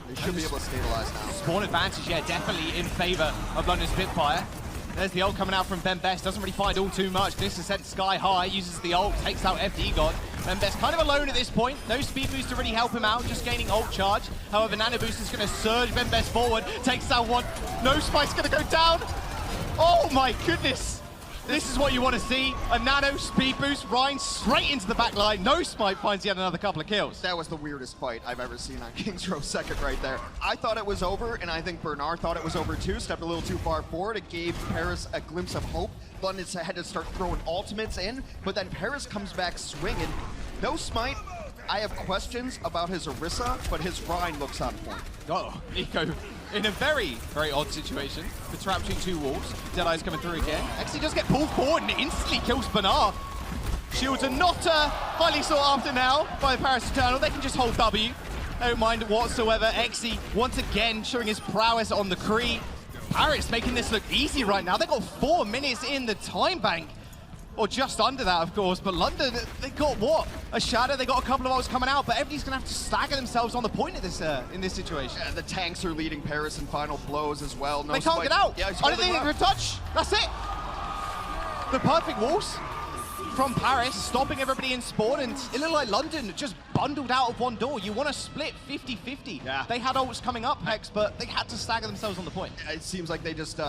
They should be able to stabilize now. Spawn advantage, yeah, definitely in favor of London Spitfire. There's the ult coming out from Ben Best. Doesn't really find all too much. This is set sky high. Uses the ult, takes out FD God. Ben Best kind of alone at this point. No speed boost to really help him out. Just gaining ult charge. However, Nano Boost is going to surge Ben Best forward. Takes out one. No Spike's going to go down. Oh my goodness. This is what you want to see. A Nano speed boost. Ryan straight into the back line. No Spike finds yet another couple of kills. That was the weirdest fight I've ever seen on King's Row second right there. I thought it was over, and I think Bernard thought it was over too. Stepped a little too far forward. It gave Paris a glimpse of hope. London had to start throwing ultimates in, but then Paris comes back swinging. No smite. I have questions about his Orisa, but his Rhine looks on point. Oh, Eco in a very, very odd situation. The trap between two walls. Deadeye's coming through again. Actually does get pulled forward and instantly kills Bernard. Shields are not highly sought after now by the Paris Eternal. They can just hold W. They don't mind whatsoever. Exy once again showing his prowess on the Kree. Paris making this look easy right now. They've got 4 minutes in the time bank. Or just under that, of course. But London, they got what? A Shadow, they got a couple of ults coming out, but everybody's going to have to stagger themselves on the point of this, in this situation. Yeah, the tanks are leading Paris in final blows as well. No they can't get out. Yeah, I don't think they can touch. That's it. The perfect walls from Paris, stopping everybody in spawn, and it looked like London just bundled out of one door. You want to split 50-50. Yeah. They had ults coming up, Hex, but they had to stagger themselves on the point. It seems like they just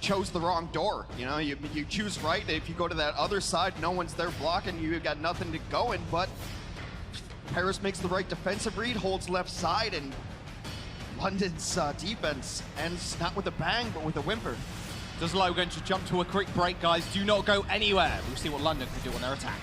chose the wrong door. You know, you choose right. If you go to that other side, no one's there blocking. You've got nothing to go in, but Paris makes the right defensive read, holds left side, and London's defense ends not with a bang, but with a whimper. Does like we're going to jump to a quick break, guys. Do not go anywhere. We'll see what London can do on their attack.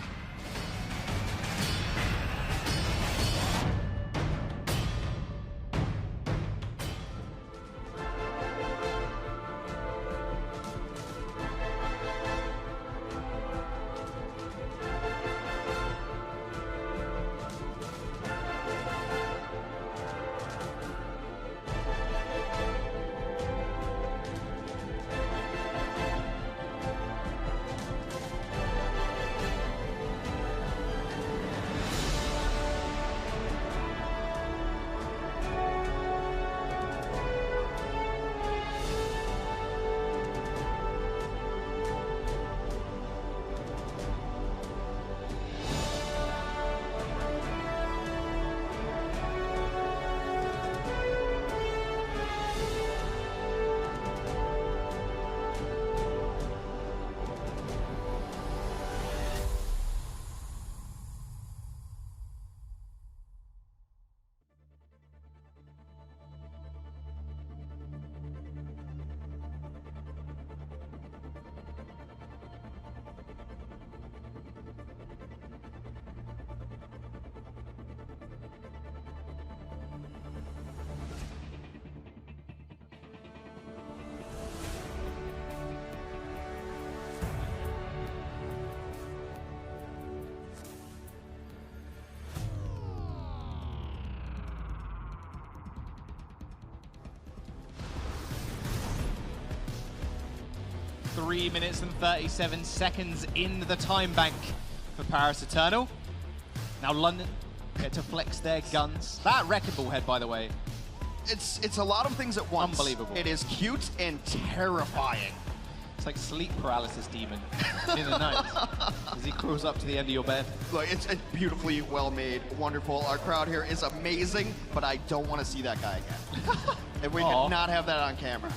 3 minutes and 37 seconds in the time bank for Paris Eternal. Now London get to flex their guns. That wrecking ball head, by the way. It's a lot of things at once. Unbelievable. It is cute and terrifying. It's like sleep paralysis demon in the night as he crawls up to the end of your bed. Look, it's beautifully well made, wonderful. Our crowd here is amazing, but I don't want to see that guy again. If we could not have that on camera.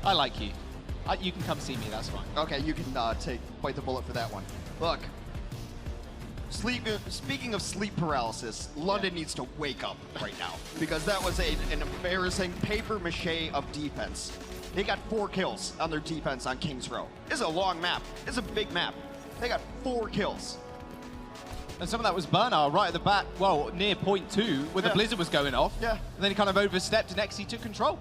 I like you. You can come see me, that's fine. Okay, you can bite the bullet for that one. Look, speaking of sleep paralysis, London needs to wake up right now because that was an embarrassing paper-mache of defense. They got 4 kills on their defense on Kings Row. This is a long map. This is a big map. They got 4 kills. And some of that was Bernard right at the back, well, near point 2, where the blizzard was going off. Yeah. And then he kind of overstepped and XC took control.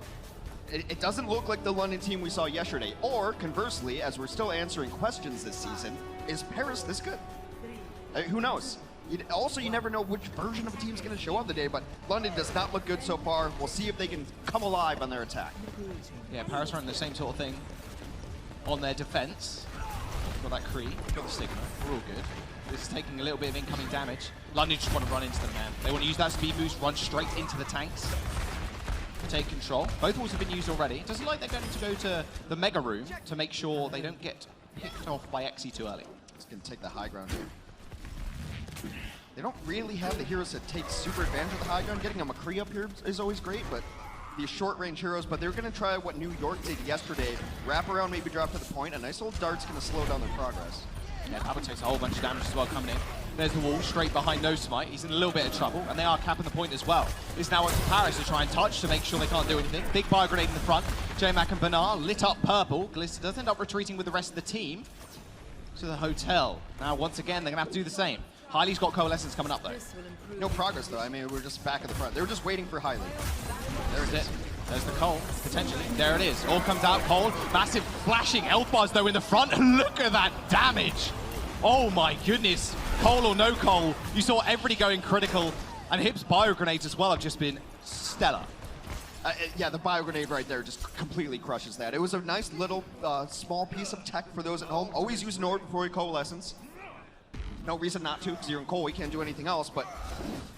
It doesn't look like the London team we saw yesterday. Or, conversely, as we're still answering questions this season, is Paris this good? Who knows? Also, you never know which version of a team's going to show up today, but London does not look good so far. We'll see if they can come alive on their attack. Yeah, Paris running the same sort of thing on their defense. Got that Kree, got the Sigma, we're all good. This is taking a little bit of incoming damage. London just want to run into them, man. They want to use that speed boost, run straight into the tanks. Take control. Both walls have been used already. It doesn't look like they're going to go to the Mega Room to make sure they don't get picked off by XE too early. It's going to take the high ground here. They don't really have the heroes that take super advantage of the high ground. Getting a McCree up here is always great, but these short-range heroes, but they're going to try what New York did yesterday. Wrap around, maybe drop to the point. A nice little dart's going to slow down their progress. Yeah, Pablo takes a whole bunch of damage as well coming in. There's the wall, straight behind No Smite. He's in a little bit of trouble, and they are capping the point as well. It's now up to Paris to try and touch to make sure they can't do anything. Big fire grenade in the front. J-Mac and Bernard lit up purple. Glister does end up retreating with the rest of the team to the hotel. Now, once again, they're going to have to do the same. Hiley's got Coalescence coming up, though. No progress, though. I mean, we're just back at the front. They were just waiting for Hiley. There it is. There's the Cole, potentially. There it is. All comes out, Cole. Massive flashing health bars, though, in the front. Look at that damage. Oh, my goodness. Cole or no Cole, you saw everybody going critical. And Hip's bio grenades as well have just been stellar. Yeah, the bio grenade right there just completely crushes that. It was a nice little small piece of tech for those at home. Always use Nord before you Coalescence. No reason not to, because you're in Cole, we can't do anything else, but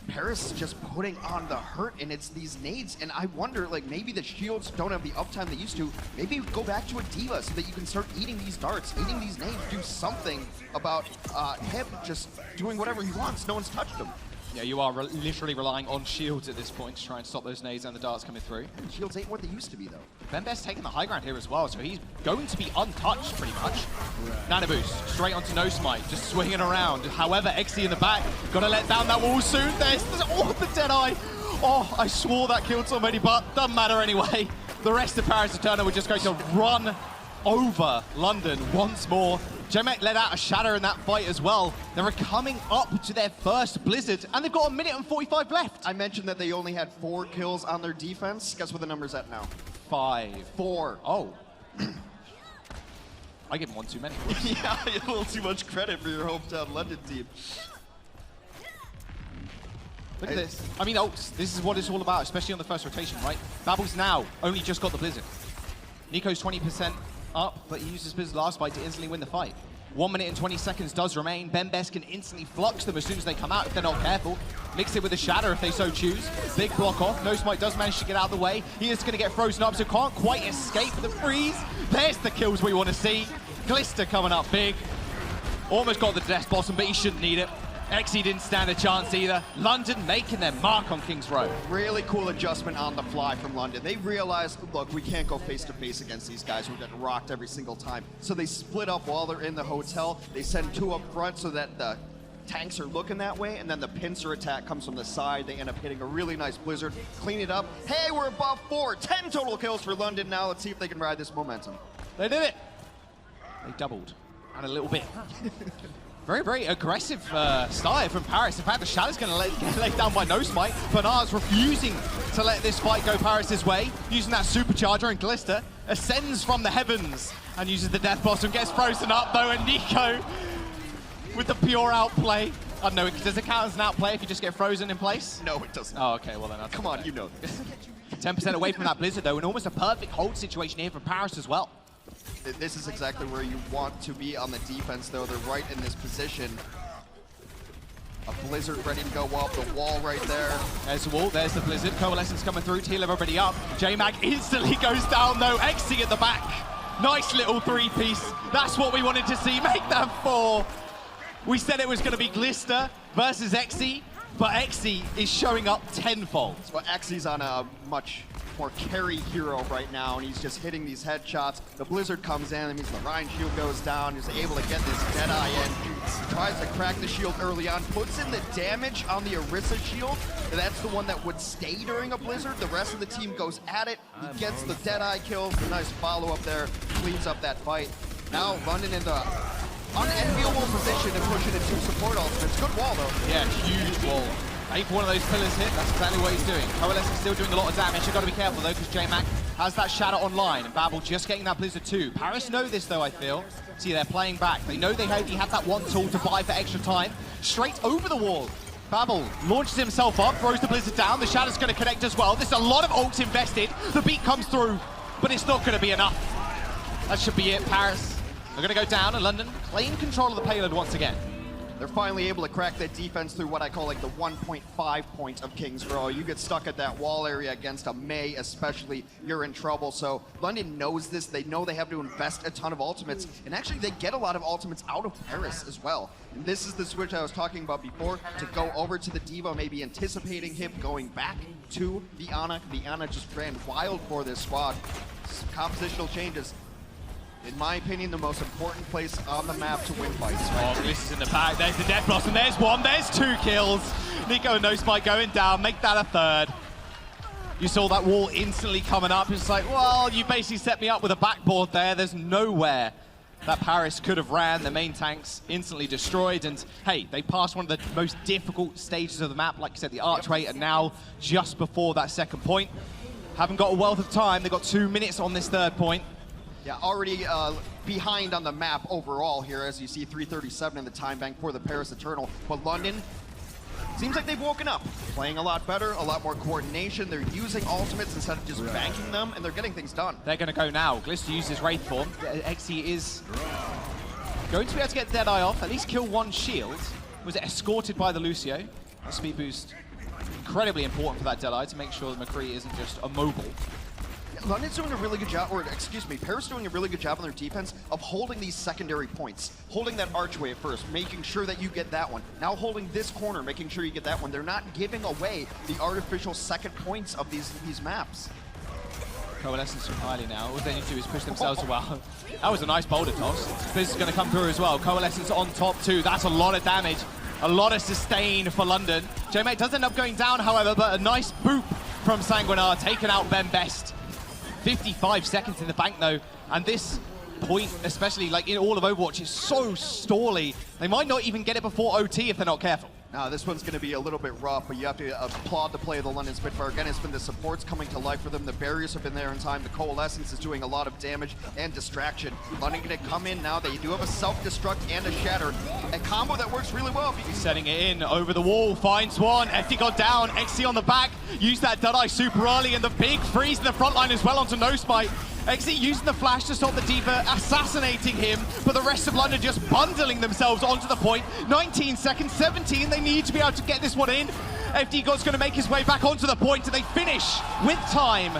Paris is just putting on the hurt, and it's these nades, and I wonder, like, maybe the shields don't have the uptime they used to. Maybe go back to a Diva so that you can start eating these darts, eating these nades, do something about him just doing whatever he wants. No one's touched him. Yeah, you are literally relying on shields at this point to try and stop those nades and the darts coming through. And shields ain't what they used to be, though. Bembest taking the high ground here as well, so he's going to be untouched, pretty much. Nano boost, straight onto No Smite, just swinging around. However, XE in the back, gotta let down that wall soon. There's all the Deadeye. Oh, I swore that killed somebody, but doesn't matter anyway. The rest of Paris Eternal were just going to run over London once more. Jemek let out a shatter in that fight as well. They're coming up to their first Blizzard, and they've got 1 minute and 45 left. I mentioned that they only had 4 kills on their defense. Guess what the number's at now? 5. 4. Oh. I give them one too many. Yeah, a little too much credit for your hometown London team. Look at this. I mean, ults, this is what it's all about, especially on the first rotation, right? Babel's now only just got the Blizzard. Nico's 20% up, but he uses Blizzard last fight to instantly win the fight. 1 minute and 20 seconds does remain. Bembest can instantly flux them as soon as they come out if they're not careful. Mix it with a shatter if they so choose. Big block off. No Smite does manage to get out of the way. He is going to get frozen up, so can't quite escape the freeze. There's the kills we want to see. Glister coming up big. Almost got the Death Blossom, but he shouldn't need it. XE didn't stand a chance either. London making their mark on Kings Row. Really cool adjustment on the fly from London. They realized, look, we can't go face-to-face against these guys. We're getting rocked every single time. So they split up while they're in the hotel. They send 2 up front so that the tanks are looking that way, and then the pincer attack comes from the side. They end up hitting a really nice Blizzard, clean it up. Hey, we're above 4. 10 total kills for London now. Let's see if they can ride this momentum. They did it. They doubled. And a little bit. Very, very aggressive style from Paris. In fact, the Shadow's going to get laid down by No Smite. Bernard's refusing to let this fight go Paris' way, using that supercharger, and Glister ascends from the heavens and uses the Death Blossom, gets frozen up though, and Nico with the pure outplay. I don't know, does it count as an outplay if you just get frozen in place? No, it doesn't. Oh, okay, well then. Come on, you know this. 10% away from that Blizzard though, and almost a perfect hold situation here for Paris as well. This is exactly where you want to be on the defense, though. They're right in this position. A Blizzard ready to go up, the wall right there. There's the wall, there's the Blizzard. Coalescence coming through to heal everybody up. J-Mag instantly goes down though. Exy at the back. Nice little three-piece. That's what we wanted to see. Make that 4. We said it was going to be Glister versus Exy, but Exy is showing up tenfold. Well, Exy's on a much more carry hero right now, and he's just hitting these headshots. The Blizzard comes in, that means the Ryan shield goes down. He's able to get this Deadeye in. Tries to crack the shield early on, puts in the damage on the Orisa shield. And that's the one that would stay during a Blizzard. The rest of the team goes at it. He gets the Deadeye kills. A nice follow-up there, cleans up that fight. Now London in the unenviable position to push it into support ultimates. Good wall, though. Yeah, huge wall. If one of those pillars hit, that's exactly what he's doing. Coalescence still doing a lot of damage. You've got to be careful, though, because J-Mac has that shatter online, and Babel just getting that Blizzard too. Paris know this, though, I feel. See, they're playing back. They know he had that one tool to buy for extra time. Straight over the wall. Babel launches himself up, throws the Blizzard down. The Shadow's going to connect as well. There's a lot of ults invested. The beat comes through, but it's not going to be enough. That should be it, Paris. They're going to go down, and London claim control of the payload once again. They're finally able to crack that defense through what I call like the 1.5 point of King's Row. You get stuck at that wall area against a Mei especially, you're in trouble. So London knows this. They know they have to invest a ton of ultimates. And actually they get a lot of ultimates out of Paris as well. And this is the switch I was talking about before, to go over to the D.Va, maybe anticipating him going back to the Ana. The Ana just ran wild for this squad. Compositional changes. In my opinion, the most important place on the map to win fights. Oh, this is in the back. There's the Death Blossom. There's one. There's 2 kills. Nico and No Spike going down. Make that a 3rd. You saw that wall instantly coming up. It's like, well, you basically set me up with a backboard there. There's nowhere that Paris could have ran. The main tanks instantly destroyed. And hey, they passed one of the most difficult stages of the map. Like you said, the archway, and now just before that 2nd point. Haven't got a wealth of time. They've got 2 minutes on this 3rd point. Yeah, already behind on the map overall here, as you see 3:37 in the time bank for the Paris Eternal. But London, seems like they've woken up. Playing a lot better, a lot more coordination. They're using ultimates instead of just banking them, and they're getting things done. They're going to go now. Glister uses Wraith form. Exy is going to be able to get Deadeye off, at least kill 1 shield. Was escorted by the Lucio. A speed boost, incredibly important for that Deadeye to make sure that McCree isn't just immobile. London's doing a really good job, or excuse me, Paris doing a really good job on their defense of holding these secondary points. Holding that archway at first, making sure that you get that one. Now holding this corner, making sure you get that one. They're not giving away the artificial 2nd points of these maps. Coalescence from highly now. All they need to do is push themselves a while. That was a nice boulder toss. This is going to come through as well. Coalescence on top too. That's a lot of damage. A lot of sustain for London. J-Mate does end up going down, however, but a nice boop from Sanguinar, taking out Ben Best. 55 seconds in the bank though, and this point, especially like in all of Overwatch, is so stally. They might not even get it before OT if they're not careful. Now this one's going to be a little bit rough, but you have to applaud the play of the London Spitfire. Again, it's been the supports coming to life for them. The barriers have been there in time. The Coalescence is doing a lot of damage and distraction. London going to come in now. They do have a self-destruct and a shatter. A combo that works really well. He's setting it in over the wall, finds one. FD got down, XC on the back. Used that Deadeye super early, and the big freeze in the front line as well onto No Spike. XC using the flash to stop the D.Va, assassinating him, but the rest of London just bundling themselves onto the point. 19 seconds, 17, they need to be able to get this one in. FD God's going to make his way back onto the point, and they finish with time.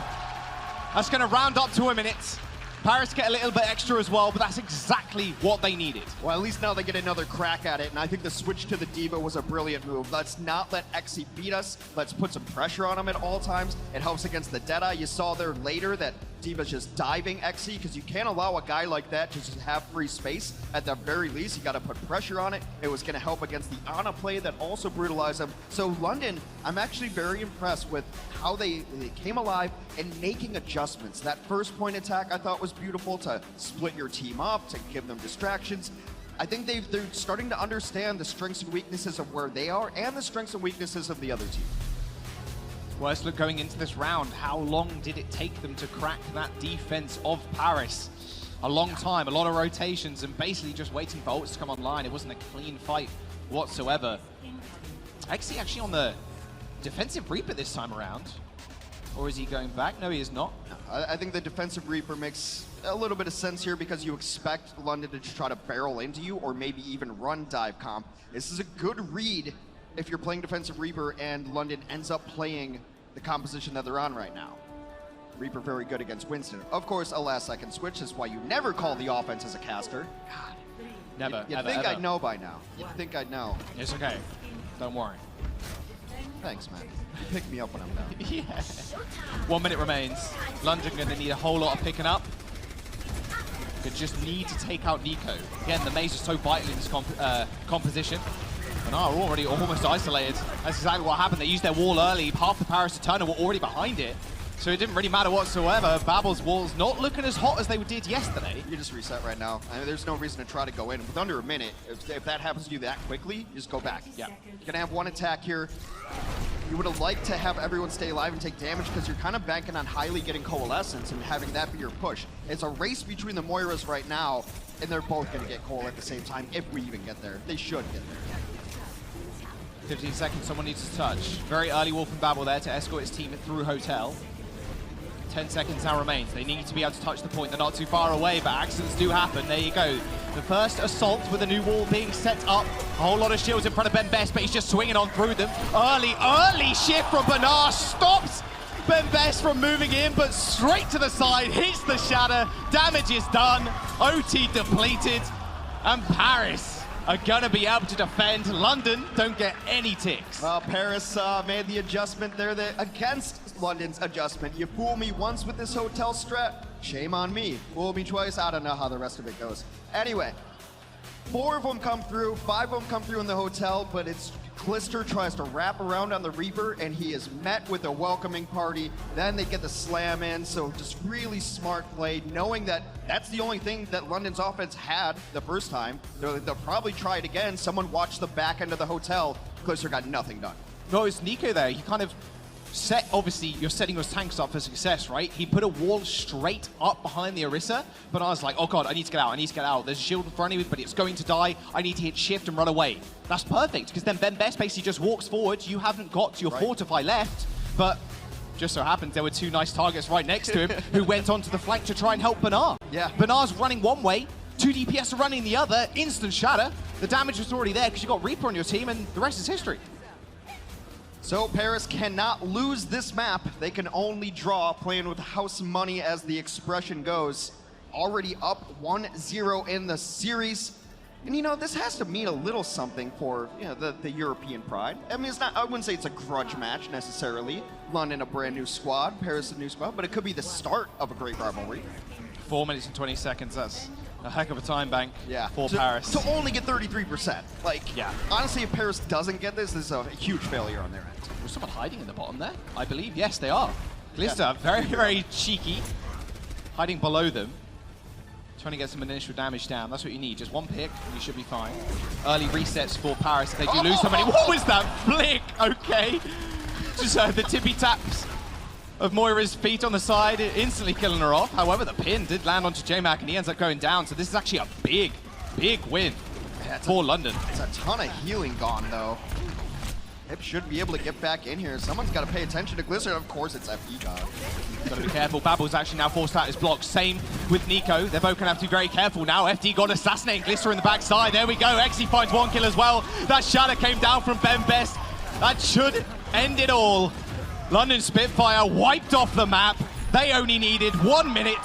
That's going to round up to a minute. Paris get a little bit extra as well, but that's exactly what they needed. Well, at least now they get another crack at it, and I think the switch to the D.Va was a brilliant move. Let's not let XC beat us. Let's put some pressure on him at all times. It helps against the Deadeye. You saw there later that D.Va's just diving XC, because you can't allow a guy like that to just have free space. At the very least, you got to put pressure on it. It was going to help against the Ana play that also brutalized them. So London, I'm actually very impressed with how they came alive and making adjustments. That first point attack I thought was beautiful, to split your team up, to give them distractions. I think they're starting to understand the strengths and weaknesses of where they are and the strengths and weaknesses of the other team. Worst look going into this round, how long did it take them to crack that defense of Paris? A long time, a lot of rotations, and basically just waiting for ults to come online. It wasn't a clean fight whatsoever. XC actually on the defensive Reaper this time around. Or is he going back? No, he is not. I think the defensive Reaper makes a little bit of sense here because you expect London to just try to barrel into you or maybe even run dive comp. This is a good read if you're playing defensive Reaper and London ends up playing the composition that they're on right now. Reaper very good against Winston. Of course, a last second switch is why you never call the offense as a caster. God. Never, You'd ever, think ever. I'd know by now. You'd think I'd know. It's okay. Don't worry. Thanks, man. Pick me up when I'm down. Yeah. 1 minute remains. London going to need a whole lot of picking up. They just need to take out Nico. Again, the maze is so vital in this composition. And are already almost isolated. That's exactly what happened. They used their wall early. Half the Paris Eternal were already behind it. So it didn't really matter whatsoever. Babel's wall's not looking as hot as they did yesterday. You just reset right now. I mean, there's no reason to try to go in. With under a minute, if that happens to you that quickly, you just go back. Yeah. You're going to have one attack here. You would have liked to have everyone stay alive and take damage because you're kind of banking on highly getting Coalescence and having that be your push. It's a race between the Moiras right now, and they're both going to get Coal at the same time if we even get there. They should get there. 15 seconds, someone needs to touch. Very early Wolf and Babel there to escort his team through Hotel. 10 seconds now remains. They need to be able to touch the point. They're not too far away, but accidents do happen. There you go. The first assault with a new wall being set up. A whole lot of shields in front of Ben Best, but he's just swinging on through them. Early shift from Bernard. Stops Ben Best from moving in, but straight to the side. Hits the shatter. Damage is done. OT depleted. And Paris are gonna be able to defend. London don't get any ticks. Well, Paris made the adjustment there against London's adjustment. You fool me once with this Hotel strat, shame on me. Fool me twice, I don't know how the rest of it goes. Anyway, 4 of them come through, 5 of them come through in the Hotel, but it's Glister tries to wrap around on the Reaper, and he is met with a welcoming party. Then they get the slam in, so just really smart play, knowing that that's the only thing that London's offense had the first time. They'll probably try it again. Someone watched the back end of the Hotel. Glister got nothing done. No, it's Nico there. He kind of set, obviously, you're setting your tanks up for success, right? He put a wall straight up behind the Orisa, but I was like, oh god, I need to get out, There's a shield in front of me, but it's going to die. I need to hit shift and run away. That's perfect, because then Ben Best basically just walks forward. You haven't got your Fortify left, but just so happens there were 2 nice targets right next to him who went onto the flank to try and help Bernard. Yeah. Bernard's running one way, 2 DPS are running the other, instant shatter. The damage was already there because you got Reaper on your team, and the rest is history. So Paris cannot lose this map. They can only draw, playing with house money as the expression goes. Already up 1-0 in the series. And you know, this has to mean a little something for the European pride. I mean, it's not, I wouldn't say it's a grudge match necessarily. London a brand new squad, Paris a new squad, but it could be the start of a great rivalry. 4 minutes and 20 seconds, that's a heck of a time bank for to, Paris. To only get 33%. Like, yeah. Honestly, if Paris doesn't get this is a huge failure on their end. Was someone hiding in the bottom there? I believe, yes, they are. Glister, very, very cheeky, hiding below them. Trying to get some initial damage down. That's what you need. Just one pick, and you should be fine. Early resets for Paris. If they do lose somebody. What was that flick? Okay. Just the tippy taps of Moira's feet on the side, instantly killing her off. However, the pin did land onto J-Mac, and he ends up going down. So this is actually a big, big win for London. It's a ton of healing gone, though. Hip should be able to get back in here. Someone's got to pay attention to Glister. Of course, it's FD God. Got to be careful. Babel's actually now forced out his block. Same with Nico. They're both going to have to be very careful now. FD got assassinating Glister in the backside. There we go. Exy finds 1 kill as well. That shatter came down from Ben Best. That should end it all. London Spitfire wiped off the map. They only needed 1 minute.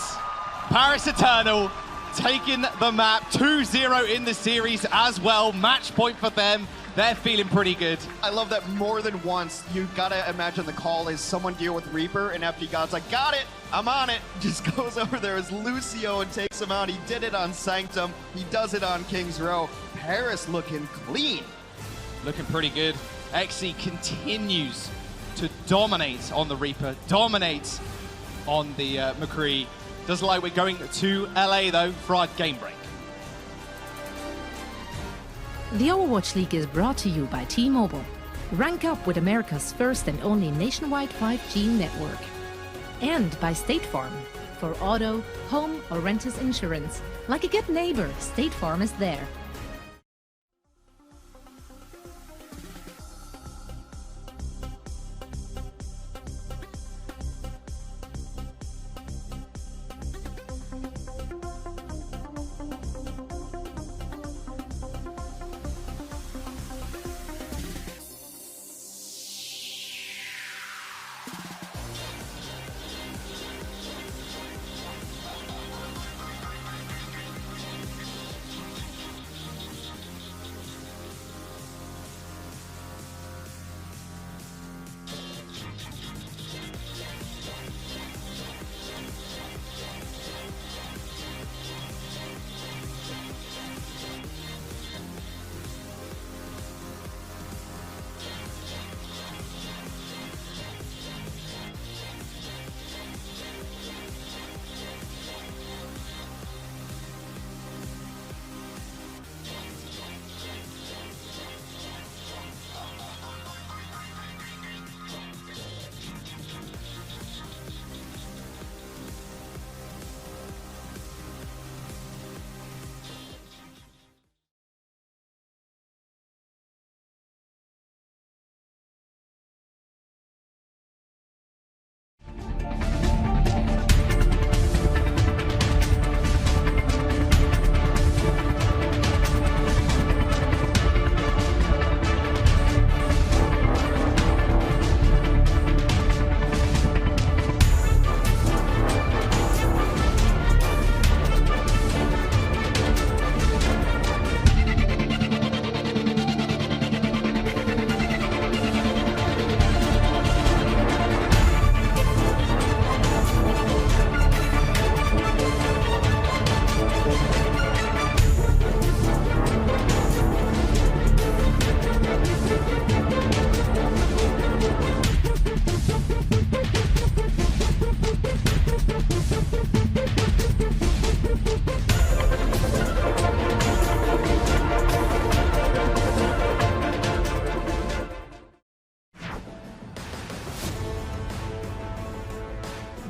Paris Eternal taking the map. 2-0 in the series as well. Match point for them. They're feeling pretty good. I love that more than once. You gotta imagine the call is someone deal with Reaper, and FD God's like, got it, I'm on it. Just goes over there as Lucio and takes him out. He did it on Sanctum. He does it on King's Row. Paris looking clean. Looking pretty good. Exy continues to dominate on the Reaper, dominates on the McCree. Does like we're going to LA though for our game break. The Overwatch League is brought to you by T-Mobile. Rank up with America's first and only nationwide 5G network. And by State Farm. For auto, home, or renters insurance. Like a good neighbor, State Farm is there.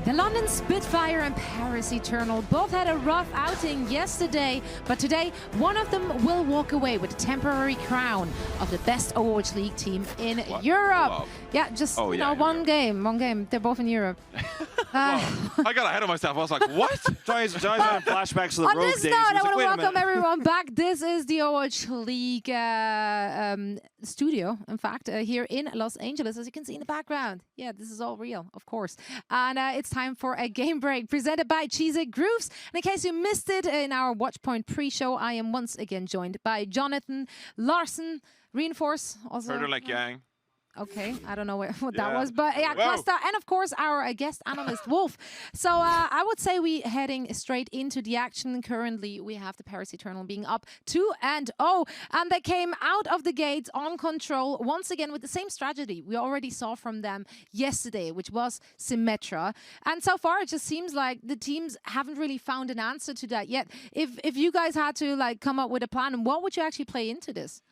The London Spitfire and Paris Eternal both had a rough outing yesterday, but today one of them will walk away with the temporary crown of the best Overwatch League team in Europe. Wow. Yeah, just one game. They're both in Europe. I got ahead of myself. I was like, what? Johnny's having flashbacks to the On road this days. note, I He's like, want to "Wait a welcome minute." everyone back. This is the Overwatch League studio, in fact, here in Los Angeles, as you can see in the background. Yeah, this is all real, of course. And it's time for a game break presented by Cheesy Grooves. And in case you missed it in our Watchpoint pre-show, I am once again joined by Jonathan Larson, Reinforce. Also, Heard her like Yang. Okay, I don't know what that was, but yeah, Costa, and of course our guest analyst Wolf. So I would say we heading straight into the action. Currently, we have the Paris Eternal being up 2-0, and they came out of the gates on control once again with the same strategy we already saw from them yesterday, which was Symmetra. And so far, it just seems like the teams haven't really found an answer to that yet. If you guys had to like come up with a plan, what would you actually play into this?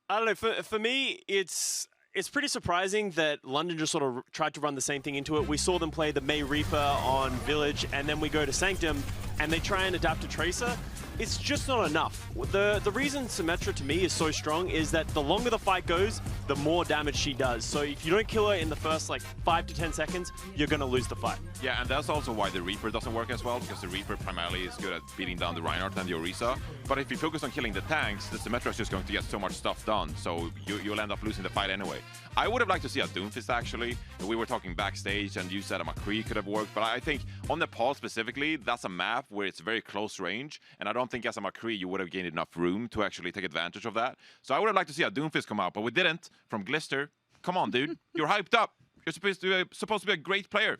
I don't know. For me, it's pretty surprising that London just sort of tried to run the same thing into it. We saw them play the May Reaper on Village, and then we go to Sanctum, and they try and adapt to Tracer. It's just not enough. The reason Symmetra to me is so strong is that the longer the fight goes, the more damage she does. So if you don't kill her in the first like 5 to 10 seconds, you're going to lose the fight. Yeah, and that's also why the Reaper doesn't work as well, because the Reaper primarily is good at beating down the Reinhardt and the Orisa. But if you focus on killing the tanks, the Symmetra is just going to get so much stuff done, so you'll end up losing the fight anyway. I would have liked to see a Doomfist actually. We were talking backstage and you said a McCree could have worked, but I think on Nepal specifically, that's a map where it's very close range, and I don't think as a McCree you would have gained enough room to actually take advantage of that. So I would have liked to see a Doomfist come out, but we didn't from Glister. Come on, dude. You're hyped up. You're supposed to be a great player.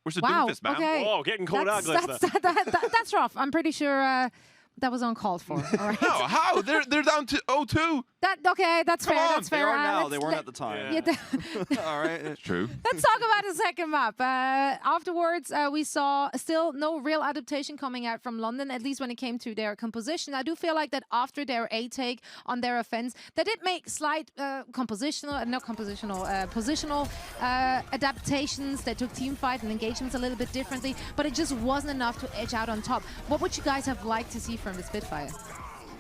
Where's the Doomfist, man? Okay. Whoa, getting called out, Glister. That's rough. I'm pretty sure that was uncalled for. All right. No, how? They're down to 0-2. Okay, that's fair. That's fair. They are now. They weren't at the time. Yeah. All right. It's true. Let's talk about the second map. Afterwards, we saw still no real adaptation coming out from London, at least when it came to their composition. I do feel like that after their A take on their offense, they did make slight positional adaptations. They took team fight and engagements a little bit differently, but it just wasn't enough to edge out on top. What would you guys have liked to see from the Spitfire?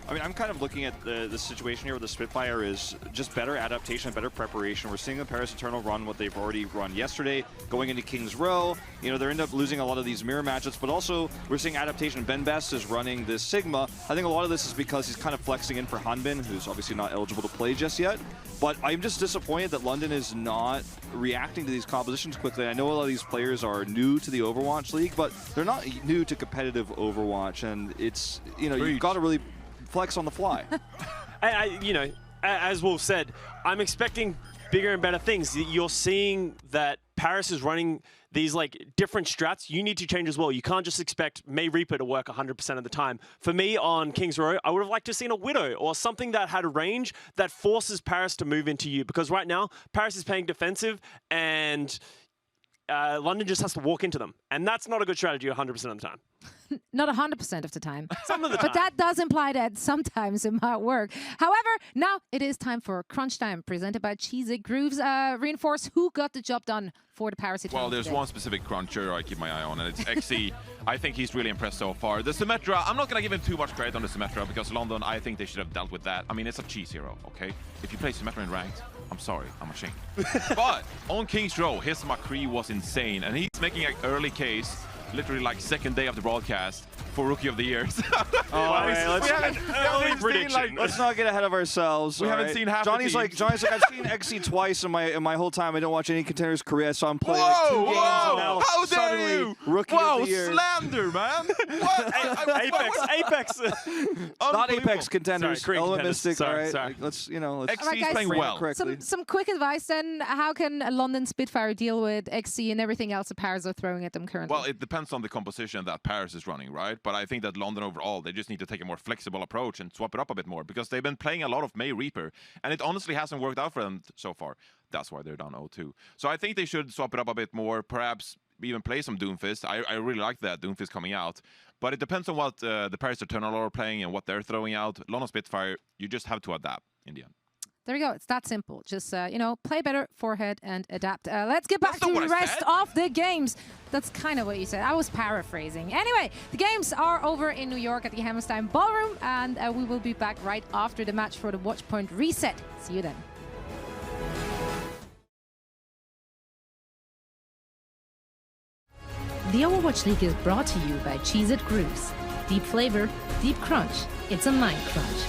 I mean, I'm kind of looking at the situation here with the Spitfire is just better adaptation, better preparation. We're seeing the Paris Eternal run what they've already run yesterday, going into King's Row. You know, they end up losing a lot of these mirror matches, but also we're seeing adaptation. Ben Best is running this Sigma. I think a lot of this is because he's kind of flexing in for Hanbin, who's obviously not eligible to play just yet. But I'm just disappointed that London is not reacting to these compositions quickly. I know a lot of these players are new to the Overwatch League, but they're not new to competitive Overwatch, and it's, you know, you've got to really flex on the fly. You know, as Wolf said, I'm expecting bigger and better things. You're seeing that Paris is running these like different strats. You need to change as well. You can't just expect May Reaper to work 100% of the time. For me on King's Row, I would have liked to have seen a Widow or something that had a range that forces Paris to move into you, because right now Paris is playing defensive and London just has to walk into them. And that's not a good strategy 100% of the time. Not 100% of the time. Some of the time. But that does imply that sometimes it might work. However, now it is time for Crunch Time, presented by Cheesy Grooves. Reinforce, who got the job done for the Paris Eternal? Well, there's one specific cruncher I keep my eye on, and it's XC. I think he's really impressed so far. The Symmetra, I'm not going to give him too much credit on the Symmetra, because London, I think they should have dealt with that. I mean, it's a cheese hero, okay? If you play Symmetra in ranked, I'm sorry, I'm ashamed. But on King's Row, his McCree was insane, and he's making an early case, literally like second day of the broadcast, for Rookie of the Year. Let's not get ahead of ourselves. We haven't seen half Johnny's the like, I've seen XC twice in my whole time. I don't watch any contenders' career, so I'm playing like 2 games. And now how dare suddenly, you? Rookie of the Year. Slander, man! Apex. Not Apex contenders. Sorry, Element contenders. Mystic. Sorry, all right, sorry. Like, let's let's XC is playing well. correctly. Some quick advice then. How can a London Spitfire deal with XC and everything else the Paris are throwing at them currently? Well, it depends on the composition that Paris is running, right? But I think that London overall, they just need to take a more flexible approach and swap it up a bit more, because they've been playing a lot of May Reaper, and it honestly hasn't worked out for them so far. That's why they're down 0-2. So I think they should swap it up a bit more, perhaps even play some Doomfist. I really like that Doomfist coming out. But it depends on what the Paris Eternal are playing and what they're throwing out. London Spitfire, you just have to adapt in the end. There you go. It's that simple. Just, you know, play better, forehead, and adapt. Let's get back to the rest of the games. That's kind of what you said. I was paraphrasing. Anyway, the games are over in New York at the Hammerstein Ballroom, and we will be back right after the match for the Watch Point reset. See you then. The Overwatch League is brought to you by Cheez-It Grooves. Deep flavor, deep crunch. It's a mind crunch.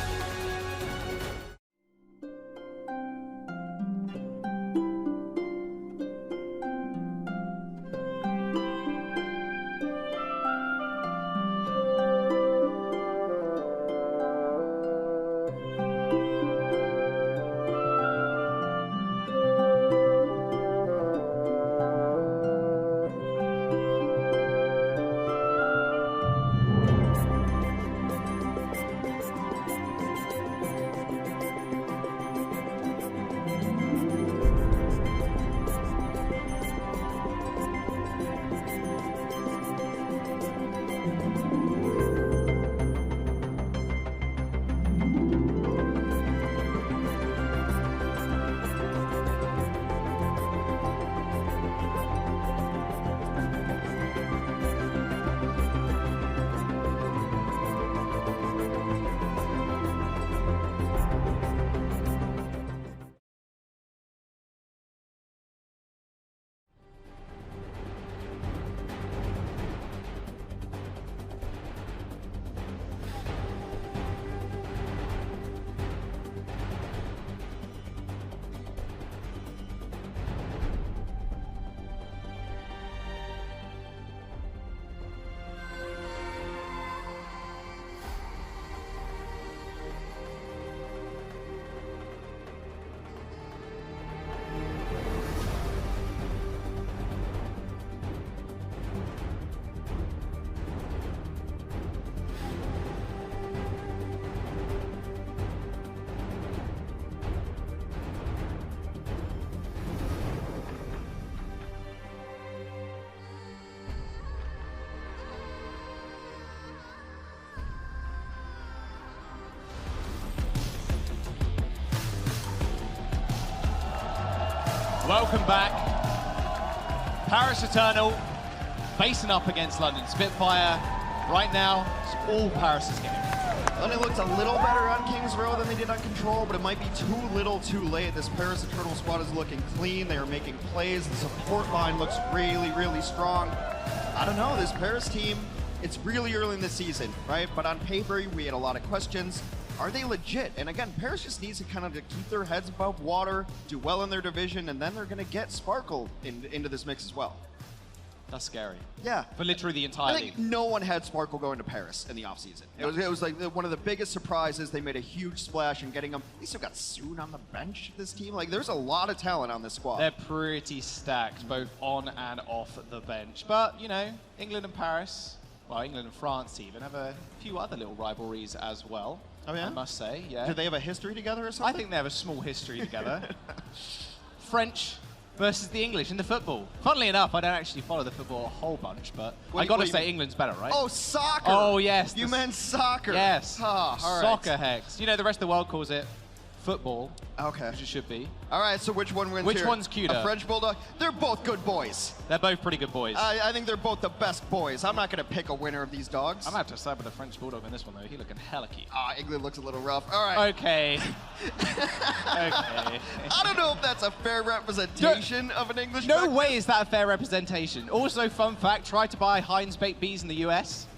Welcome back. Paris Eternal facing up against London Spitfire. Right now, it's all Paris' game. London looked a little better on Kings Row than they did on Control, but it might be too little too late. This Paris Eternal squad is looking clean. They are making plays. The support line looks really, really strong. I don't know, this Paris team, it's really early in the season, right? But on paper, we had a lot of questions. Are they legit? And again, Paris just needs to kind of keep their heads above water, do well in their division, and then they're going to get Sparkle into this mix as well. That's scary. Yeah. For literally the entire I think no one had Sparkle going to Paris in the offseason. It was like one of the biggest surprises. They made a huge splash in getting them. They still got Soon on the bench, this team. Like, there's a lot of talent on this squad. They're pretty stacked, both on and off the bench. But, you know, England and Paris, well, England and France even, have a few other little rivalries as well. Oh, yeah? I must say, yeah. Do they have a history together or something? I think they have a small history together. French versus the English in the football. Funnily enough, I don't actually follow the football a whole bunch, but I got to say England's better, right? Oh, soccer! Oh, yes. You meant soccer. Yes. All right. Soccer hex. You know, the rest of the world calls it football. Okay. Which it should be. All right, so which one wins Which here? one's cuter? A French Bulldog? They're both good boys. They're both pretty good boys. I think they're both the best boys. I'm not going to pick a winner of these dogs. I'm going to have to side with the French Bulldog in this one, though. He looking hella cute. England looks a little rough. All right. Okay. Okay. I don't know if that's a fair representation of an English No back. way is that a fair representation. Also, fun fact, try to buy Heinz baked bees in the US.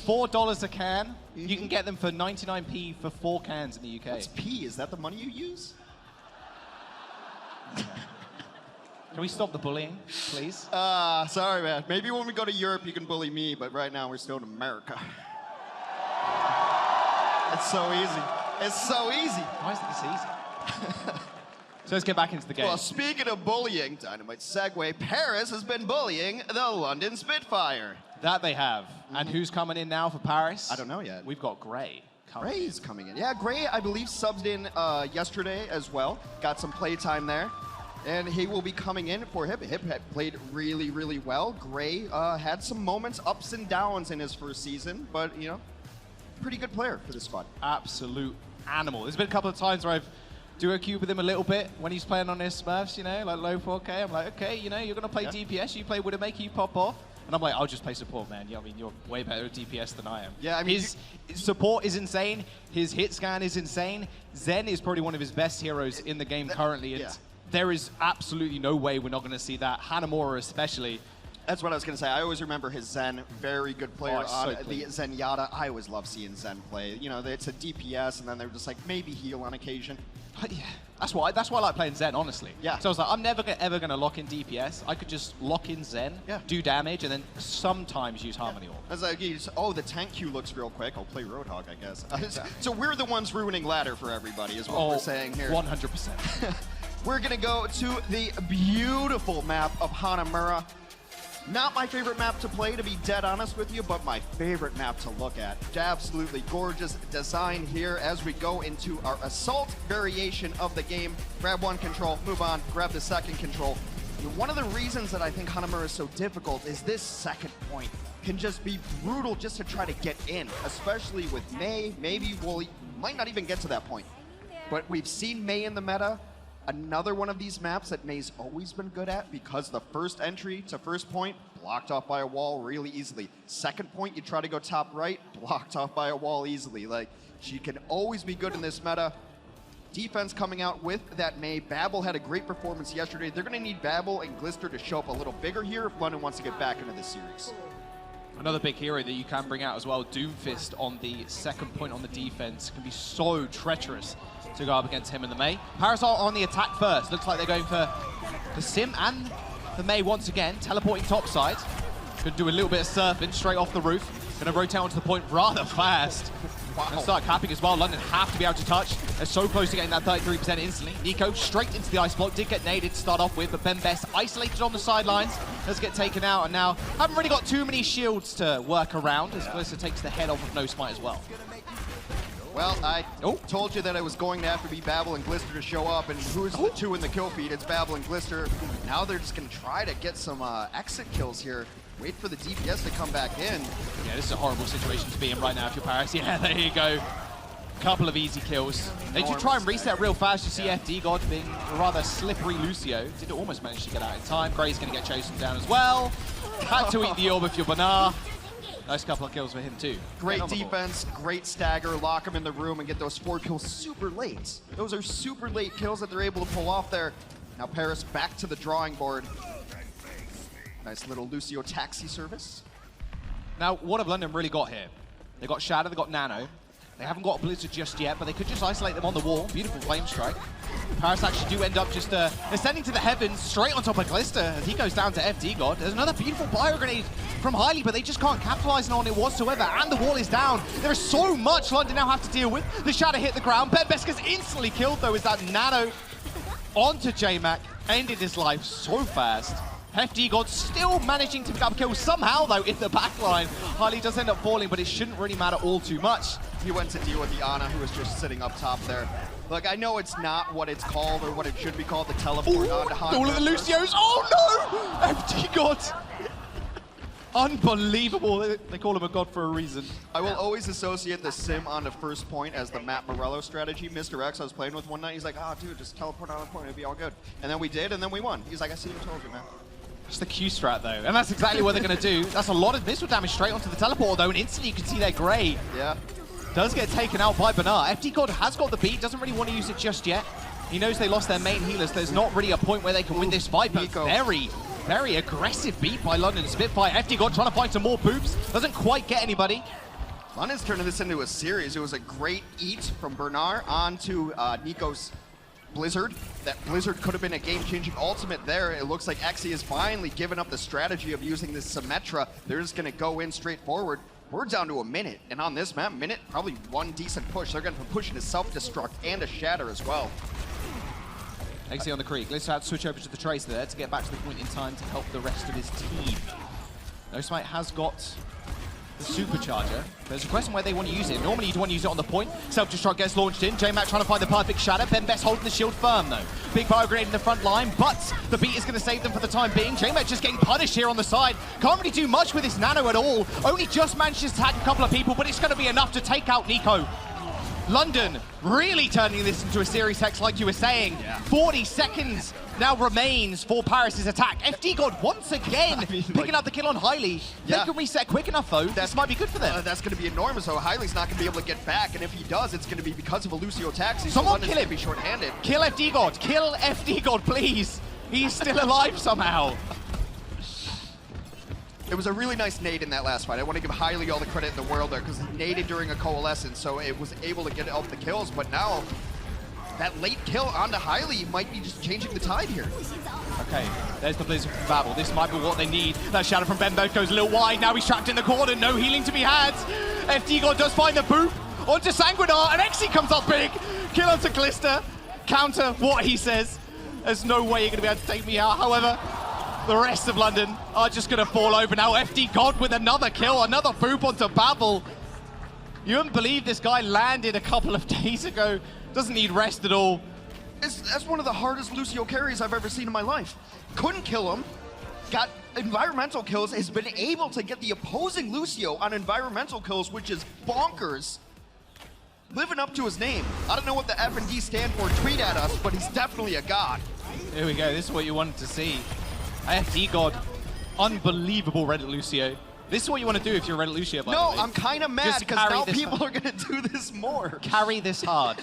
$4 a can. You can get them for 99p for 4 cans in the UK. What's P? Is that the money you use? Can we stop the bullying, please? Sorry, man. Maybe when we go to Europe, you can bully me, but right now we're still in America. It's so easy. It's so easy. Why is this easy? So let's get back into the game. Well, speaking of bullying, Dynamite segue, Paris has been bullying the London Spitfire. That they have. And who's coming in now for Paris? I don't know yet. We've got Gray. Gray's coming in. Yeah, Gray, I believe, subbed in yesterday as well. Got some play time there. And he will be coming in for Hip. Hip had played really, really well. Gray had some moments, ups and downs in his first season, but, you know, pretty good player for this squad. Absolute animal. There's been a couple of times where I've duo cube with him a little bit when he's playing on his Smurfs, you know, like low 4K. I'm like, okay, you know, you're going to play DPS, you play Widowmaker, you pop off. And I'm like, I'll just play support, man. I mean, you're way better at DPS than I am. Yeah, I mean, his support is insane. His hit scan is insane. Zen is probably one of his best heroes in the game currently. And there is absolutely no way we're not going to see that. Hanamura especially. That's what I was going to say. I always remember his Zen, very good player on the Zenyatta. I always love seeing Zen play. You know, it's a DPS, and then they're just like, maybe heal on occasion. Yeah, that's why I like playing Zen, honestly. Yeah. So I was like, I'm never ever going to lock in DPS. I could just lock in Zen, do damage, and then sometimes use Harmony Orb. As like, oh, the tank queue looks real quick. I'll play Roadhog, I guess. So we're the ones ruining ladder for everybody, is what we're saying here. 100%. We're going to go to the beautiful map of Hanamura. Not my favorite map to play, to be dead honest with you, but my favorite map to look at. Absolutely gorgeous design here as we go into our assault variation of the game. Grab one control, move on, grab the second control. One of the reasons that I think Hanamura is so difficult is this second point can just be brutal just to try to get in, especially with Mei. Maybe might not even get to that point. But we've seen Mei in the meta. Another one of these maps that Mei's always been good at, because the first entry to first point, blocked off by a wall really easily. Second point, you try to go top right, blocked off by a wall easily. Like, she can always be good in this meta. Defense coming out with that Mei. Babel had a great performance yesterday. They're gonna need Babel and Glister to show up a little bigger here if London wants to get back into this series. Another big hero that you can bring out as well, Doomfist on the second point on the defense, can be so treacherous to go up against him and the Mei. Parasol on the attack first. Looks like they're going for the Sim and the Mei once again, teleporting topside. Could do a little bit of surfing straight off the roof. Gonna rotate onto the point rather fast. Gonna start capping as well. London have to be able to touch. They're so close to getting that 33% instantly. Nico straight into the ice block. Did get naded to start off with, but Ben Best isolated on the sidelines. Does get taken out, and now haven't really got too many shields to work around as Glister takes the head off of No Smite as well. Well, I told you that I was going to have to be Babel and Glister to show up, and who's the two in the kill feed? It's Babel and Glister. Now they're just going to try to get some exit kills here. Wait for the DPS to come back in. Yeah, this is a horrible situation to be in right now if you're Paris. Yeah, there you go. Couple of easy kills. They do try and reset real fast. You see FD God being a rather slippery Lucio. Did almost manage to get out in time. Gray's going to get chosen down as well. Had to eat the orb if you're Banar. Nice couple of kills for him too. Great defense, great stagger, lock him in the room and get those 4 kills super late. Those are super late kills that they're able to pull off there. Now Paris back to the drawing board. Nice little Lucio taxi service. Now, what have London really got here? They got Shadow, they got Nano. They haven't got a Blizzard just yet, but they could just isolate them on the wall. Beautiful flame strike. Paris actually do end up just ascending to the heavens straight on top of Glister as he goes down to FD God. There's another beautiful bio grenade from Highly, but they just can't capitalize on it whatsoever, and the wall is down. There is so much London now have to deal with. The Shadow hit the ground. Ben Beska's instantly killed, though, as that Nano onto J-Mac ended his life so fast. FD God still managing to pick up a kill somehow, though, in the backline. Highly does end up falling, but it shouldn't really matter all too much. He went to deal with the Ana, who was just sitting up top there. Look, I know it's not what it's called or what it should be called, the teleport onto Hanamura. All of the Lucios. Oh no! FD God. Unbelievable. They call him a god for a reason. I will always associate the Sim on the first point as the Matt Morello strategy. Mr. X, I was playing with one night. He's like, oh, dude, just teleport on a point. It'll be all good. And then we did, and then we won. He's like, I see you, told you, man. Just the Q strat, though. And that's exactly what they're going to do. That's a lot of missile damage straight onto the teleport, though, and instantly you can see their Gray. Yeah. Does get taken out by Banar. FD God has got the beat, doesn't really want to use it just yet. He knows they lost their main healers. There's not really a point where they can win this fight, but very aggressive beat by London Spitfire. FD God trying to find some more poops. Doesn't quite get anybody. London's turning this into a series. It was a great eat from Bernard onto Nico's Blizzard. That Blizzard could have been a game-changing ultimate there. It looks like Xe has finally given up the strategy of using this Symmetra. They're just going to go in straight forward. We're down to a minute, and on this map, minute, probably one decent push. They're going to push into self-destruct and a shatter as well. Xe on the creek. Let's have to switch over to the Tracer there to get back to the point in time to help the rest of his team. No Smite has got the Supercharger. There's a question where they want to use it. Normally you'd want to use it on the point. Self-destruct gets launched in. J-Mac trying to find the perfect shadow. Ben Best holding the shield firm, though. Big fire grenade in the front line, but the beat is going to save them for the time being. J-Mac just getting punished here on the side. Can't really do much with his Nano at all. Only just manages to tag a couple of people, but it's going to be enough to take out Nico. London really turning this into a series hex like you were saying. 40 seconds now remains for Paris's attack. FD God once again picking up the kill on Hailey. They can reset quick enough though. This might be good for them. That's going to be enormous though. Hailey's not going to be able to get back, and if he does, it's going to be because of a Lucio taxi. Someone kill him. Be short-handed. Kill FD God. Kill FD God, please. He's still alive somehow. It was a really nice nade in that last fight. I want to give Hailey all the credit in the world there because he naded during a coalescence, so it was able to get up the kills. But now, that late kill onto Hailey might be just changing the tide here. Okay, there's the Blizzard from Babel. This might be what they need. That shadow from Bembo goes a little wide. Now he's trapped in the corner. No healing to be had. FD God does find the boop onto Sanguinar, and Exi comes up big. Kill onto Calista. Counter what he says. There's no way you're going to be able to take me out. However, the rest of London are just going to fall over now. FD God with another kill, another boop onto Babel. You wouldn't believe this guy landed a couple of days ago. Doesn't need rest at all. That's one of the hardest Lucio carries I've ever seen in my life. Couldn't kill him. Got environmental kills. Has been able to get the opposing Lucio on environmental kills, which is bonkers. Living up to his name. I don't know what the F and D stand for. Tweet at us, but he's definitely a god. Here we go. This is what you wanted to see. FD God, unbelievable Reddit Lucio. This is what you want to do if you're Reddit Lucio, by the way. No, I'm kind of mad because now people are going to do this more. Carry this hard,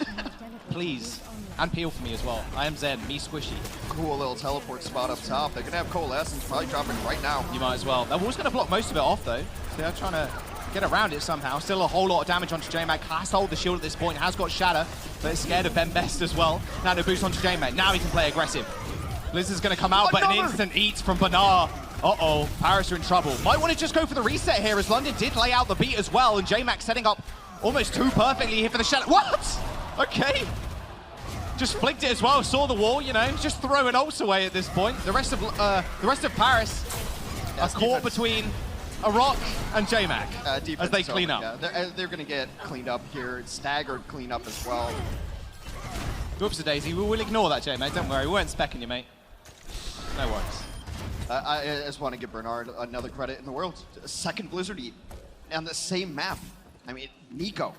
please. And peel for me as well. I am Zen, me squishy. Cool little teleport spot up top. They're going to have Coalescence probably dropping right now. You might as well. That wall's going to block most of it off, though. So they're trying to get around it somehow. Still a whole lot of damage onto J-Mac. Has to hold the shield at this point. Has got Shatter, but is scared of Ben Best as well. Now the boost onto J-Mac. Now he can play aggressive. Blizzard's going to come out, but an instant eats from Bernard. Uh-oh, Paris are in trouble. Might want to just go for the reset here, as London did lay out the beat as well, and J-Mac setting up almost too perfectly here for the Shatter. What? Okay. Just flicked it as well, saw the wall, you know, just throwing ults away at this point. The rest of Paris are caught between a rock and J-Mac as they clean up. Yeah, they're going to get cleaned up here, staggered cleanup as well. Whoops-a-daisy, we will ignore that, J-Mac, don't worry, we weren't specking you, mate. No worries. I just want to give Bernard another credit in the world. Second Blizzard eat on the same map. I mean, Nico,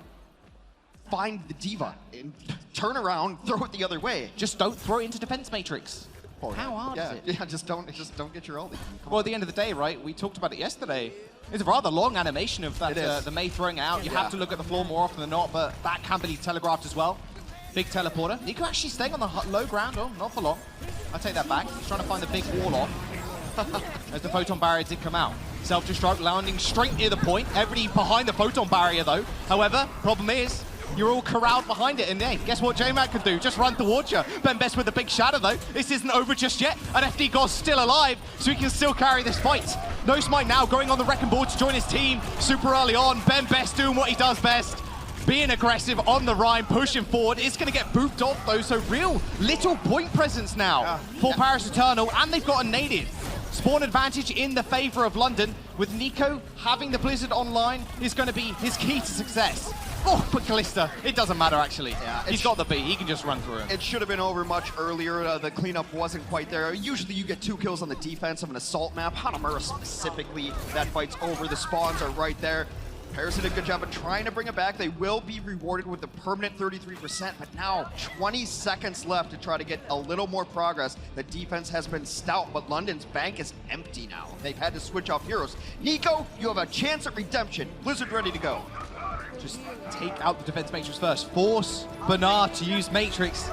find the diva and turn around, throw it the other way. Just don't throw it into defense matrix. How hard is it? Yeah, just don't get your ulti. Well, at the end of the day, right, we talked about it yesterday. It's a rather long animation of that, the Mei throwing out. You have to look at the floor more often than not, but that can be telegraphed as well. Big teleporter. Nico actually staying on the low ground. Oh, not for long. I take that back. He's trying to find the big wall off. As the photon barrier did come out. Self-destruct landing straight near the point. Everybody behind the photon barrier though. However, problem is, you're all corralled behind it, and hey, guess what J-Mac can do? Just run towards you. Ben Best with the big shadow though. This isn't over just yet, and FD God's still alive, so he can still carry this fight. No Smite now going on the wrecking board to join his team super early on. Ben Best doing what he does best. Being aggressive on the Rhine, pushing forward. It's going to get booped off though, so real little point presence now for Paris Eternal, and they've got a native. Spawn advantage in the favor of London, with Nico having the Blizzard online is going to be his key to success. Oh, but Calista, it doesn't matter actually. Yeah, he's got the beat, he can just run through it. It should have been over much earlier. The cleanup wasn't quite there. Usually you get 2 kills on the defense of an assault map. Hanamura specifically, that fight's over. The spawns are right there. Paris did a good job of trying to bring it back. They will be rewarded with the permanent 33%, but now 20 seconds left to try to get a little more progress. The defense has been stout, but London's bank is empty now. They've had to switch off heroes. Nico, you have a chance at redemption. Blizzard ready to go. Just take out the defense matrix first. Force Bernard to use matrix,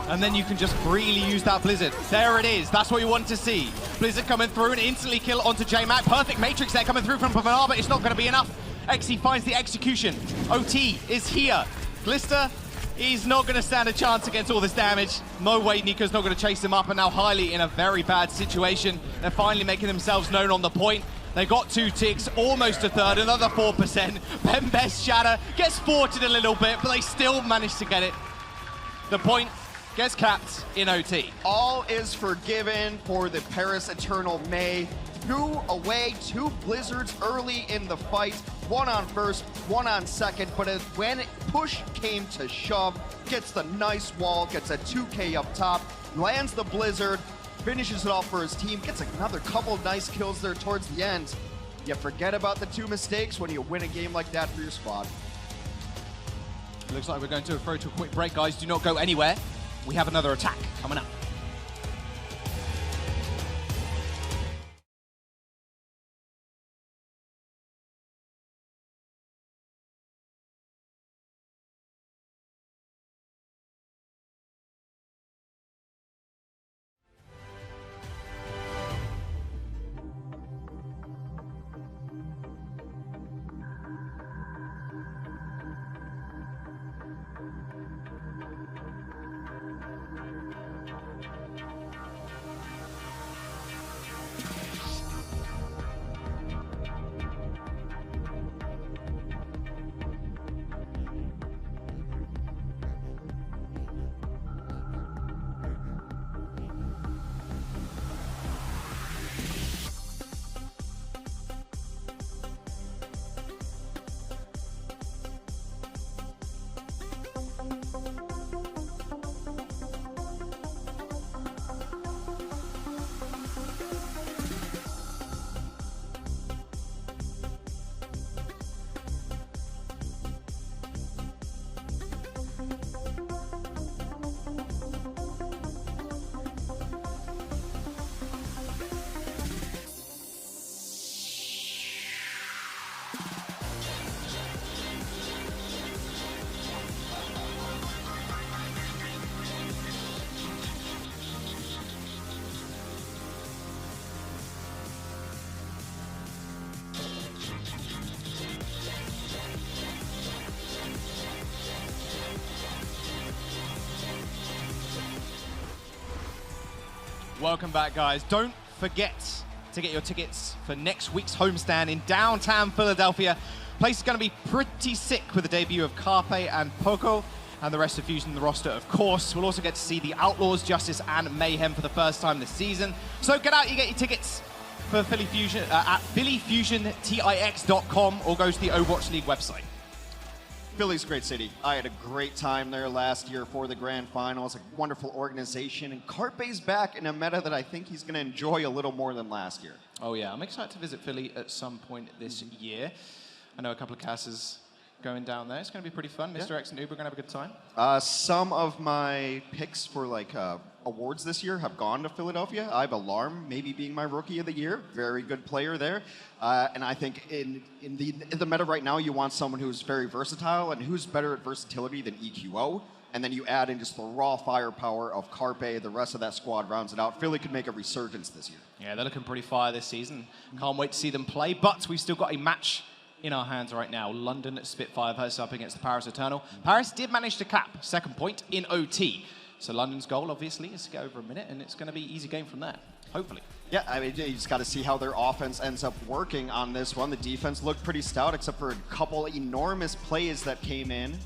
and then you can just freely use that Blizzard. There it is. That's what you want to see. Blizzard coming through and instantly kill onto J-Mac. Perfect matrix there coming through from Bernard, but it's not going to be enough. Xe finds the execution. OT is here. Glister is not going to stand a chance against all this damage. No way Nico's not going to chase him up, and now Hailey in a very bad situation. They're finally making themselves known on the point. They got 2 ticks, almost a third, another 4%. Ben Best Shatter gets thwarted a little bit, but they still managed to get it. The point gets capped in OT. All is forgiven for the Paris Eternal Mei. 2 away, 2 Blizzards early in the fight. 1 on first, 1 on second, but when push came to shove, gets the nice wall, gets a 2K up top, lands the Blizzard, finishes it off for his team, gets another couple nice kills there towards the end. You forget about the 2 mistakes when you win a game like that for your squad. Looks like we're going to throw to a quick break, guys. Do not go anywhere. We have another attack coming up. Welcome back, guys. Don't forget to get your tickets for next week's homestand in downtown Philadelphia. Place is going to be pretty sick with the debut of Carpe and Poco and the rest of Fusion in the roster, of course. We'll also get to see the Outlaws, Justice, and Mayhem for the first time this season. So get out, you get your tickets for Philly Fusion at phillyfusiontix.com or go to the Overwatch League website. Philly's a great city. I had a great time there last year for the grand finals. A wonderful organization, and Carpe's back in a meta that I think he's going to enjoy a little more than last year. Oh yeah, I'm excited to visit Philly at some point this year. I know a couple of casters going down there. It's going to be pretty fun. Mr. X and Uber are going to have a good time. Some of my picks for awards this year have gone to Philadelphia. I have Alarm maybe being my Rookie of the Year. Very good player there. And I think in the meta right now, you want someone who's very versatile, and who's better at versatility than EQO. And then you add in just the raw firepower of Carpe. The rest of that squad rounds it out. Philly could make a resurgence this year. Yeah, they're looking pretty fire this season. Can't wait to see them play. But we've still got a match in our hands right now. London Spitfire versus up against the Paris Eternal. Paris did manage to cap second point in OT. So London's goal, obviously, is to get over a minute, and it's going to be easy game from there, hopefully. Yeah, I mean, you just got to see how their offense ends up working on this one. The defense looked pretty stout, except for a couple enormous plays that came in.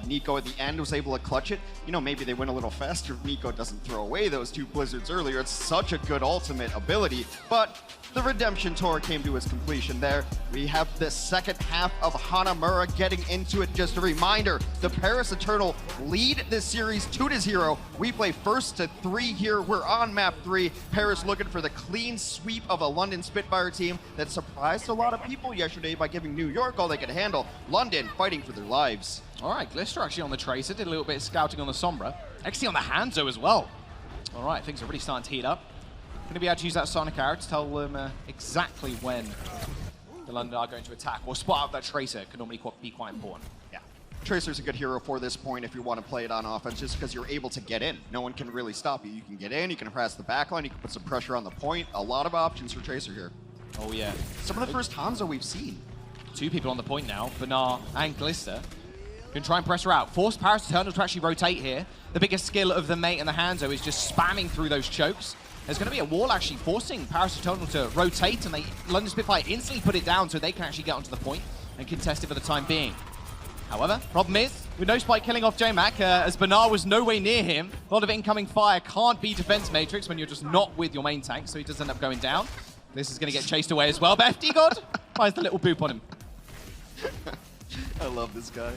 Nico at the end was able to clutch it. You know, maybe they went a little faster if Nico doesn't throw away those two blizzards earlier. It's such a good ultimate ability, but the Redemption Tour came to its completion there. We have the second half of Hanamura getting into it. Just a reminder, the Paris Eternal lead this series 2-0. We play first to 3 here. We're on map 3. Paris looking for the clean sweep of a London Spitfire team that surprised a lot of people yesterday by giving New York all they could handle. London fighting for their lives. All right, Glister actually on the Tracer, did a little bit of scouting on the Sombra. Actually on the Hanzo as well. All right, things are really starting to heat up. Going to be able to use that Sonic Arrow to tell them exactly when the London are going to attack, or spot out that Tracer can normally be quite important. Yeah. Tracer's a good hero for this point if you want to play it on offense, just because you're able to get in. No one can really stop you. You can get in, you can harass the backline, you can put some pressure on the point. A lot of options for Tracer here. Oh yeah. Some of the first Hanzo we've seen. 2 people on the point now, Banar and Glister. Can try and press her out. Force Paris Eternal to actually rotate here. The biggest skill of the mate and the Hanzo is just spamming through those chokes. There's going to be a wall actually forcing Paris Eternal to rotate, and London Spitfire instantly put it down so they can actually get onto the point and contest it for the time being. However, problem is, with no spike killing off J-Mac, as Banar was nowhere near him, a lot of incoming fire can't be defense matrix when you're just not with your main tank, so he does end up going down. This is going to get chased away as well, but FD God finds the little boop on him. I love this guy.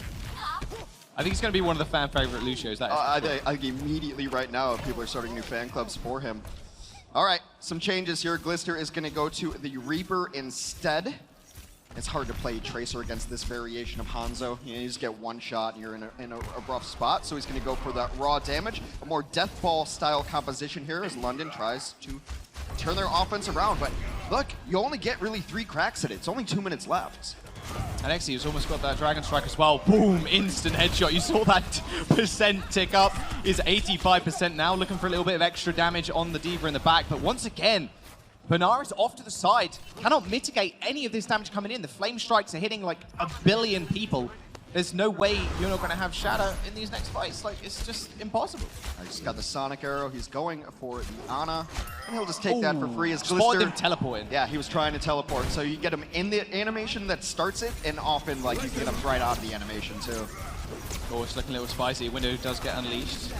I think he's going to be one of the fan favorite Lucios. That is I think immediately right now people are starting new fan clubs for him. All right, some changes here. Glister is going to go to the Reaper instead. It's hard to play Tracer against this variation of Hanzo. You know, you just get one shot and you're in a rough spot, so he's going to go for that raw damage. A more death ball style composition here as London tries to turn their offense around. But look, you only get really 3 cracks at it. It's only 2 minutes left. And Exy has almost got that Dragon Strike as well. Boom, instant headshot. You saw that percent tick up. Is 85% now, looking for a little bit of extra damage on the D.Va in the back. But once again, Bernard is off to the side. Cannot mitigate any of this damage coming in. The flame strikes are hitting like 1 billion people. There's no way you're not going to have Shadow in these next fights. Like, it's just impossible. I just got the Sonic Arrow. He's going for the Ana, and he'll just take that for free as Glister. Spotted him teleporting. Yeah, he was trying to teleport. So you get him in the animation that starts it, and often like you get him right out of the animation too. Oh, it's looking a little spicy. Window does get unleashed.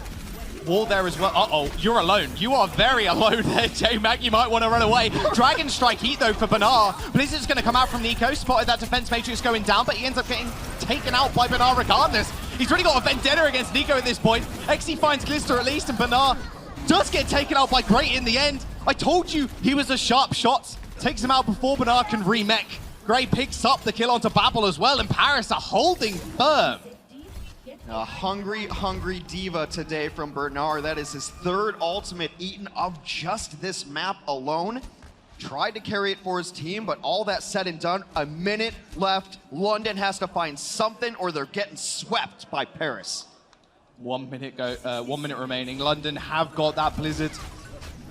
Wall there as well. Uh-oh, you're alone. You are very alone there, J-Mac. You might want to run away. Dragon Strike heat, though, for Bernard. Blizzard's going to come out from Nico. Spotted that defense matrix going down, but he ends up getting taken out by Bernard regardless. He's really got a vendetta against Nico at this point. XE finds Glister at least, and Bernard does get taken out by Great in the end. I told you he was a sharp shot. Takes him out before Bernard can remech. Gray picks up the kill onto Babel as well, and Paris are holding firm. A hungry, hungry D.Va today from Bernard. That is his 3rd ultimate eaten of just this map alone. Tried to carry it for his team, but all that said and done, a minute left. London has to find something or they're getting swept by Paris. 1 minute 1 minute remaining. London have got that Blizzard.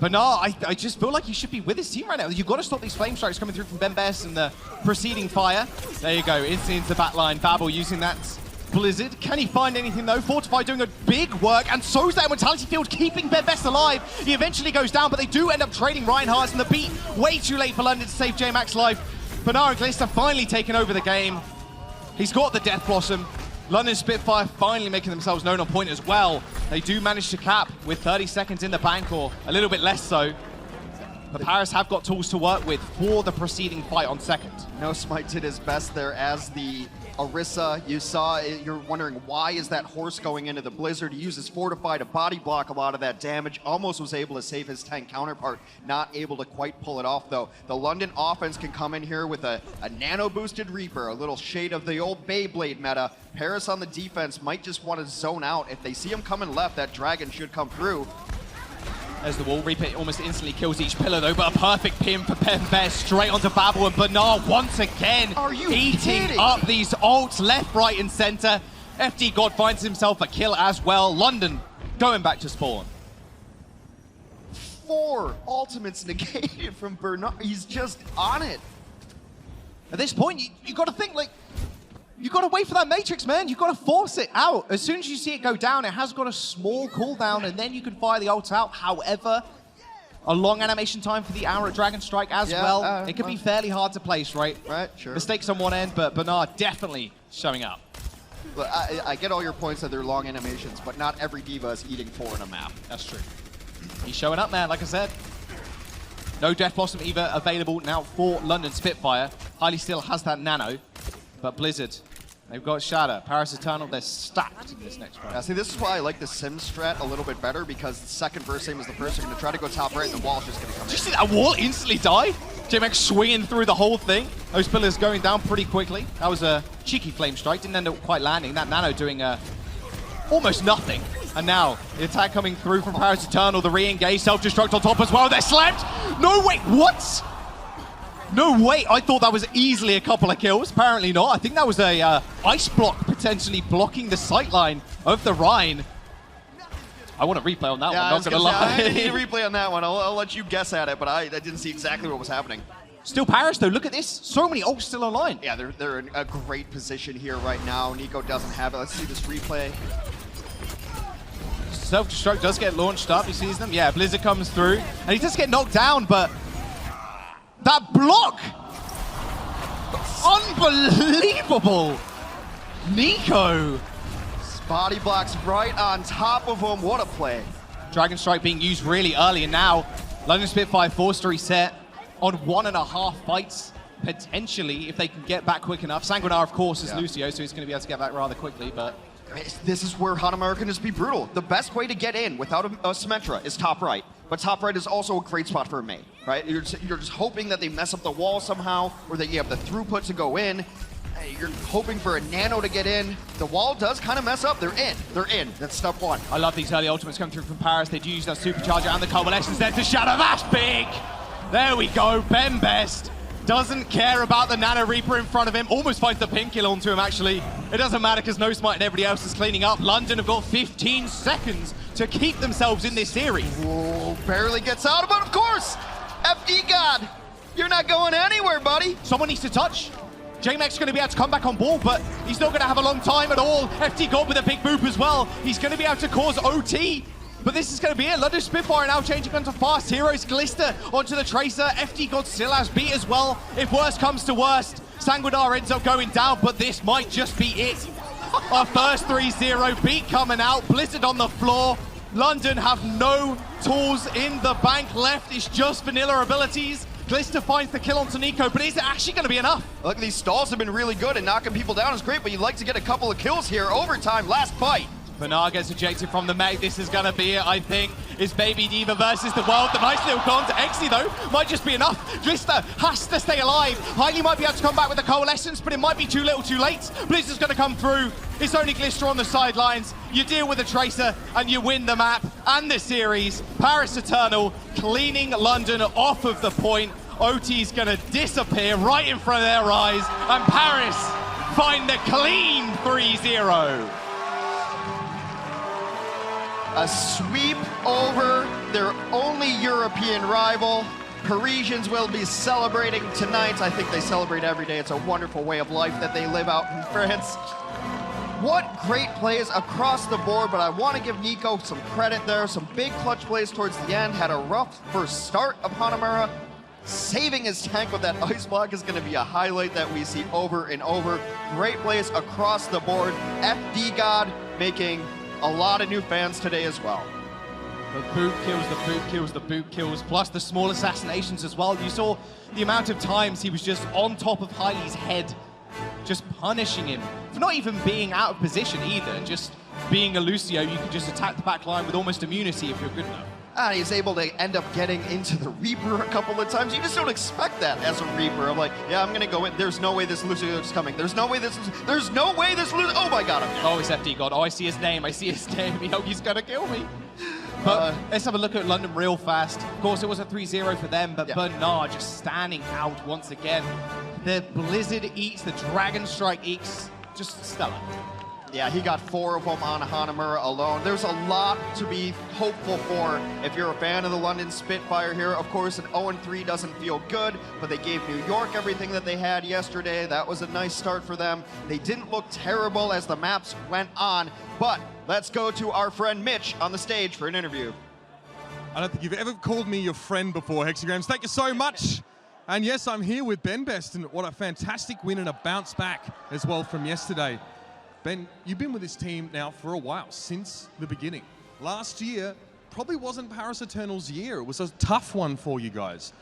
Bernard, I just feel like he should be with his team right now. You've got to stop these flame strikes coming through from Bembes and the preceding fire. There you go, instantly into the back line. Babel using that Blizzard. Can he find anything though? Fortify doing a big work, and so's that Mortality Field, keeping Bembes alive. He eventually goes down, but they do end up trading Reinhardt's, and the beat way too late for London to save J-Mac's life. Bernard and Glister finally taking over the game. He's got the Death Blossom. London Spitfire finally making themselves known on point as well. They do manage to cap with 30 seconds in the bank, or a little bit less so. But Paris have got tools to work with for the preceding fight on second. No Smite did his best there as the Orisa. You saw it, you're wondering why is that horse going into the Blizzard. He uses Fortify to body block a lot of that damage. Almost was able to save his tank counterpart. Not able to quite pull it off though. The London offense can come in here with a nano boosted Reaper, a little shade of the old Beyblade meta. Paris on the defense might just want to zone out. If they see him coming left, that Dragon should come through. As the wall Reaper almost instantly kills each pillar though, but a perfect pin for Bembes straight onto Babel, and Bernard once again eating up these ults left, right and center. FD God finds himself a kill as well. London going back to spawn. 4 ultimates negated from Bernard. He's just on it. At this point, you got to think like, you got to wait for that Matrix, man. You got to force it out. As soon as you see it go down, it has got a small cooldown, and then you can fire the ult out. However, a long animation time for the arrow Dragon Strike as well. It could be fairly hard to place, right? Right, sure. Mistakes on one end, but Bernard definitely showing up. But I get all your points that they're long animations, but not every D.Va is eating 4 in a map. That's true. He's showing up, man, like I said. No Death Blossom either available now for London Spitfire. Highly still has that nano, but Blizzard, they've got Shadow. Paris Eternal, they're stacked in this next round. Yeah, see, this is why I like the Sim strat a little bit better, because the second verse same as the first, they're going to try to go top right, and the wall's just going to come in. Did you see that wall instantly die? J-Mac swinging through the whole thing. Those pillars going down pretty quickly. That was a cheeky flame strike, didn't end up quite landing. That nano doing almost nothing. And now, the attack coming through from Paris Eternal, the re-engage, self-destruct on top as well. They're slapped! No, wait, what? No, wait, I thought that was easily a couple of kills. Apparently not. I think that was a ice block potentially blocking the sightline of the Rhine. I want a replay on that one, not gonna lie. I need a replay on that one. I'll let you guess at it, but I didn't see exactly what was happening. Still Paris though, look at this. So many ults still online. Yeah, they're in a great position here right now. Nico doesn't have it. Let's see this replay. Self-destruct does get launched up, he sees them. Yeah, Blizzard comes through, and he does get knocked down, but that block! Unbelievable! Nico! Body blocks right on top of him. What a play. Dragon Strike being used really early, and now London Spitfire forced to reset on 1.5 fights, potentially, if they can get back quick enough. Sanguinar, of course, is Lucio, so he's going to be able to get back rather quickly, but... This is where Hanamura can just be brutal. The best way to get in without a Symmetra is top right. but top right is also a great spot for a Mei, right? You're just hoping that they mess up the wall somehow, or that you have the throughput to go in. You're hoping for a nano to get in. The wall does kind of mess up. They're in. They're in. That's step one. I love these early ultimates coming through from Paris. They do use that supercharger and the coalescence there to shatter. That's big. There we go. Ben Best doesn't care about the Nano Reaper in front of him. Almost finds the pin kill onto him, actually. It doesn't matter because No Smite and everybody else is cleaning up. London have got 15 seconds to keep themselves in this series. Whoa, barely gets out, but of course, FD God, you're not going anywhere, buddy. Someone needs to touch. J-Mac's going to be able to come back on board, but he's not going to have a long time at all. FD God with a big boop as well. He's going to be able to cause OT. But this is going to be it. London Spitfire now changing onto fast heroes. Glister onto the Tracer. FD God still has beat as well. If worst comes to worst, Sanguinar ends up going down, but this might just be it. Our first 3-0 beat coming out. Blizzard on the floor. London have no tools in the bank left. It's just vanilla abilities. Glister finds the kill onto Nico, but is it actually going to be enough? Look, these stalls have been really good, and knocking people down is great, but you'd like to get a couple of kills here. Overtime, last fight. Bernard gets ejected from the Meg. This is going to be it, I think. It's Baby Diva versus the world. The nice little con to Exy, though, might just be enough. Glister has to stay alive. Hailey might be able to come back with the coalescence, but it might be too little too late. Blizzard's going to come through. It's only Glister on the sidelines. You deal with the Tracer, and you win the map and the series. Paris Eternal cleaning London off of the point. OT's going to disappear right in front of their eyes, and Paris find the clean 3-0. A sweep over their only European rival. Parisians will be celebrating tonight. I think they celebrate every day. It's a wonderful way of life that they live out in France. What great plays across the board, but I want to give Nico some credit there. Some big clutch plays towards the end. Had a rough first start of Hanamura. Saving his tank with that ice block is going to be a highlight that we see over and over. Great plays across the board. FD God making a lot of new fans today as well. The boot kills, the boot kills, the boot kills, plus the small assassinations as well. You saw the amount of times he was just on top of Hailey's head, just punishing him for not even being out of position either, and just being a Lucio. You can just attack the back line with almost immunity if you're good enough. And he's able to end up getting into the Reaper a couple of times. You just don't expect that as a Reaper. I'm like, yeah, I'm gonna go in. There's no way this Lucio is coming. There's no way this Lucio. Oh my God! Oh, it's FD God. Oh, I see his name. I see his name. He's gonna kill me. But let's have a look at London real fast. Of course, it was a 3-0 for them, but yeah. Bernard just standing out once again. The Blizzard eats, the Dragon Strike eats, just stellar. Yeah, he got 4 of them on Hanamura alone. There's a lot to be hopeful for if you're a fan of the London Spitfire here. Of course, an 0-3 doesn't feel good, but they gave New York everything that they had yesterday. That was a nice start for them. They didn't look terrible as the maps went on, but let's go to our friend Mitch on the stage for an interview. I don't think you've ever called me your friend before, Hexagrams. Thank you so much. And yes, I'm here with Ben Best, and what a fantastic win and a bounce back as well from yesterday. Ben, you've been with this team now for a while, since the beginning. Last year probably wasn't Paris Eternal's year. It was a tough one for you guys.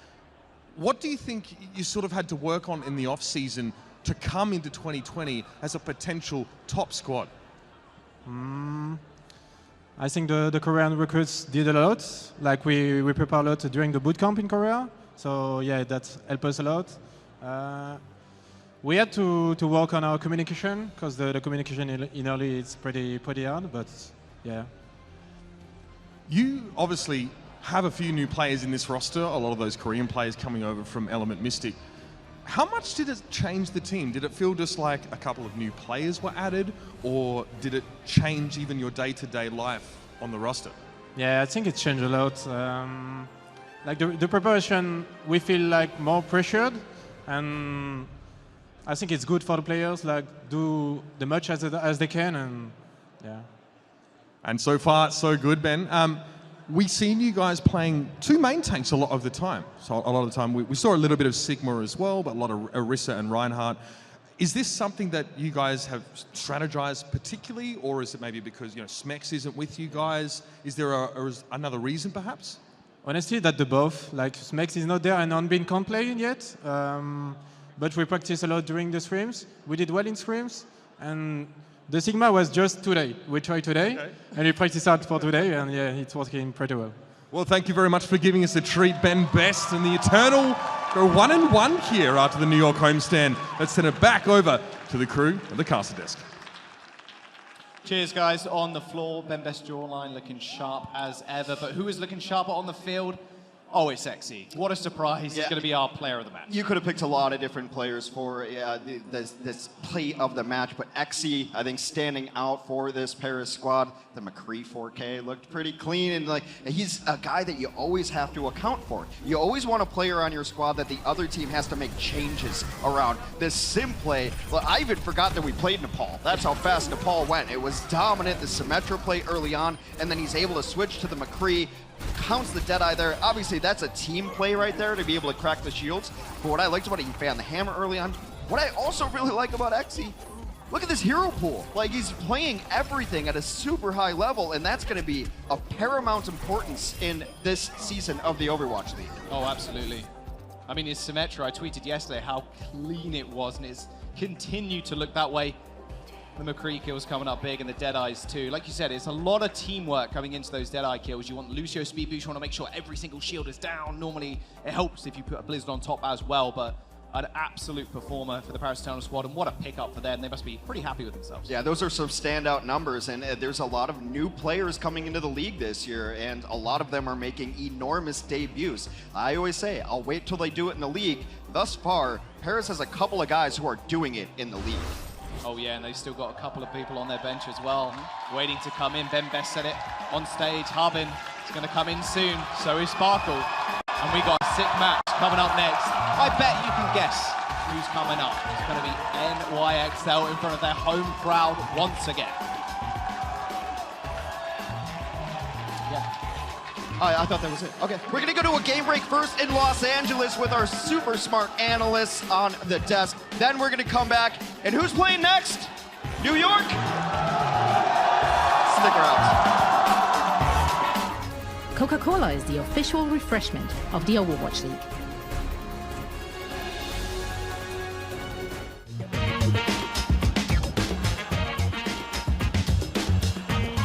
What do you think you sort of had to work on in the off-season to come into 2020 as a potential top squad? I think the Korean recruits did a lot. Like we prepared a lot during the bootcamp in Korea. So yeah, that helped us a lot. We had to work on our communication because the communication in early is pretty hard, but yeah. You obviously have a few new players in this roster, a lot of those Korean players coming over from Element Mystic. How much did it change the team? Did it feel just like a couple of new players were added, or did it change even your day-to-day life on the roster? Yeah, I think it changed a lot. Like the preparation, we feel like more pressured, and I think it's good for the players, like do the much as they can, and yeah. And so far, so good, Ben. We've seen you guys playing 2 main tanks a lot of the time. So a lot of the time, we saw a little bit of Sigma as well, but a lot of Orisa and Reinhardt. Is this something that you guys have strategized particularly, or is it maybe because Smex isn't with you guys? Is there another reason, perhaps? Honestly, that the both. Like Smex is not there and Unbin can't play yet. But we practice a lot during the scrims. We did well in scrims, and the Sigma was just today. We tried today, and we practiced hard for today, and yeah, it's working pretty well. Well, thank you very much for giving us a treat, Ben Best, and the Eternal go 1-1 here after the New York homestand. Let's send it back over to the crew at the caster desk. Cheers, guys. On the floor, Ben Best jawline looking sharp as ever, but who is looking sharper on the field? Oh, it's Xe. What a surprise. He's going to be our player of the match. You could have picked a lot of different players for this play of the match, but Xe, I think, standing out for this Paris squad. The McCree 4K looked pretty clean, and like he's a guy that you always have to account for. You always want a player on your squad that the other team has to make changes around. This sim play, well, I even forgot that we played Nepal. That's how fast Nepal went. It was dominant, the Symmetra play early on, and then he's able to switch to the McCree, counts the Deadeye there. Obviously, that's a team play right there to be able to crack the shields. But what I liked about it, he found the hammer early on. What I also really like about Xe, look at this hero pool. Like, he's playing everything at a super high level, and that's going to be of paramount importance in this season of the Overwatch League. Oh, absolutely. I mean, his Symmetra, I tweeted yesterday how clean it was, and it's continued to look that way. The McCree kills coming up big, and the Deadeyes too. Like you said, it's a lot of teamwork coming into those Deadeye kills. You want Lucio speed boost, you want to make sure every single shield is down. Normally, it helps if you put a Blizzard on top as well, but an absolute performer for the Paris Eternal squad, and what a pickup for them. They must be pretty happy with themselves. Yeah, those are some standout numbers, and there's a lot of new players coming into the league this year, and a lot of them are making enormous debuts. I always say, I'll wait till they do it in the league. Thus far, Paris has a couple of guys who are doing it in the league. Oh yeah, and they've still got a couple of people on their bench as well, waiting to come in. Ben Best said it on stage. Harbin is going to come in soon, so is Sparkle. And we got a sick match coming up next. I bet you can guess who's coming up. It's going to be NYXL in front of their home crowd once again. I thought that was it. Okay, we're gonna go to a game break first in Los Angeles with our super smart analysts on the desk. Then we're gonna come back, and who's playing next? New York? Stick around. Coca-Cola is the official refreshment of the Overwatch League.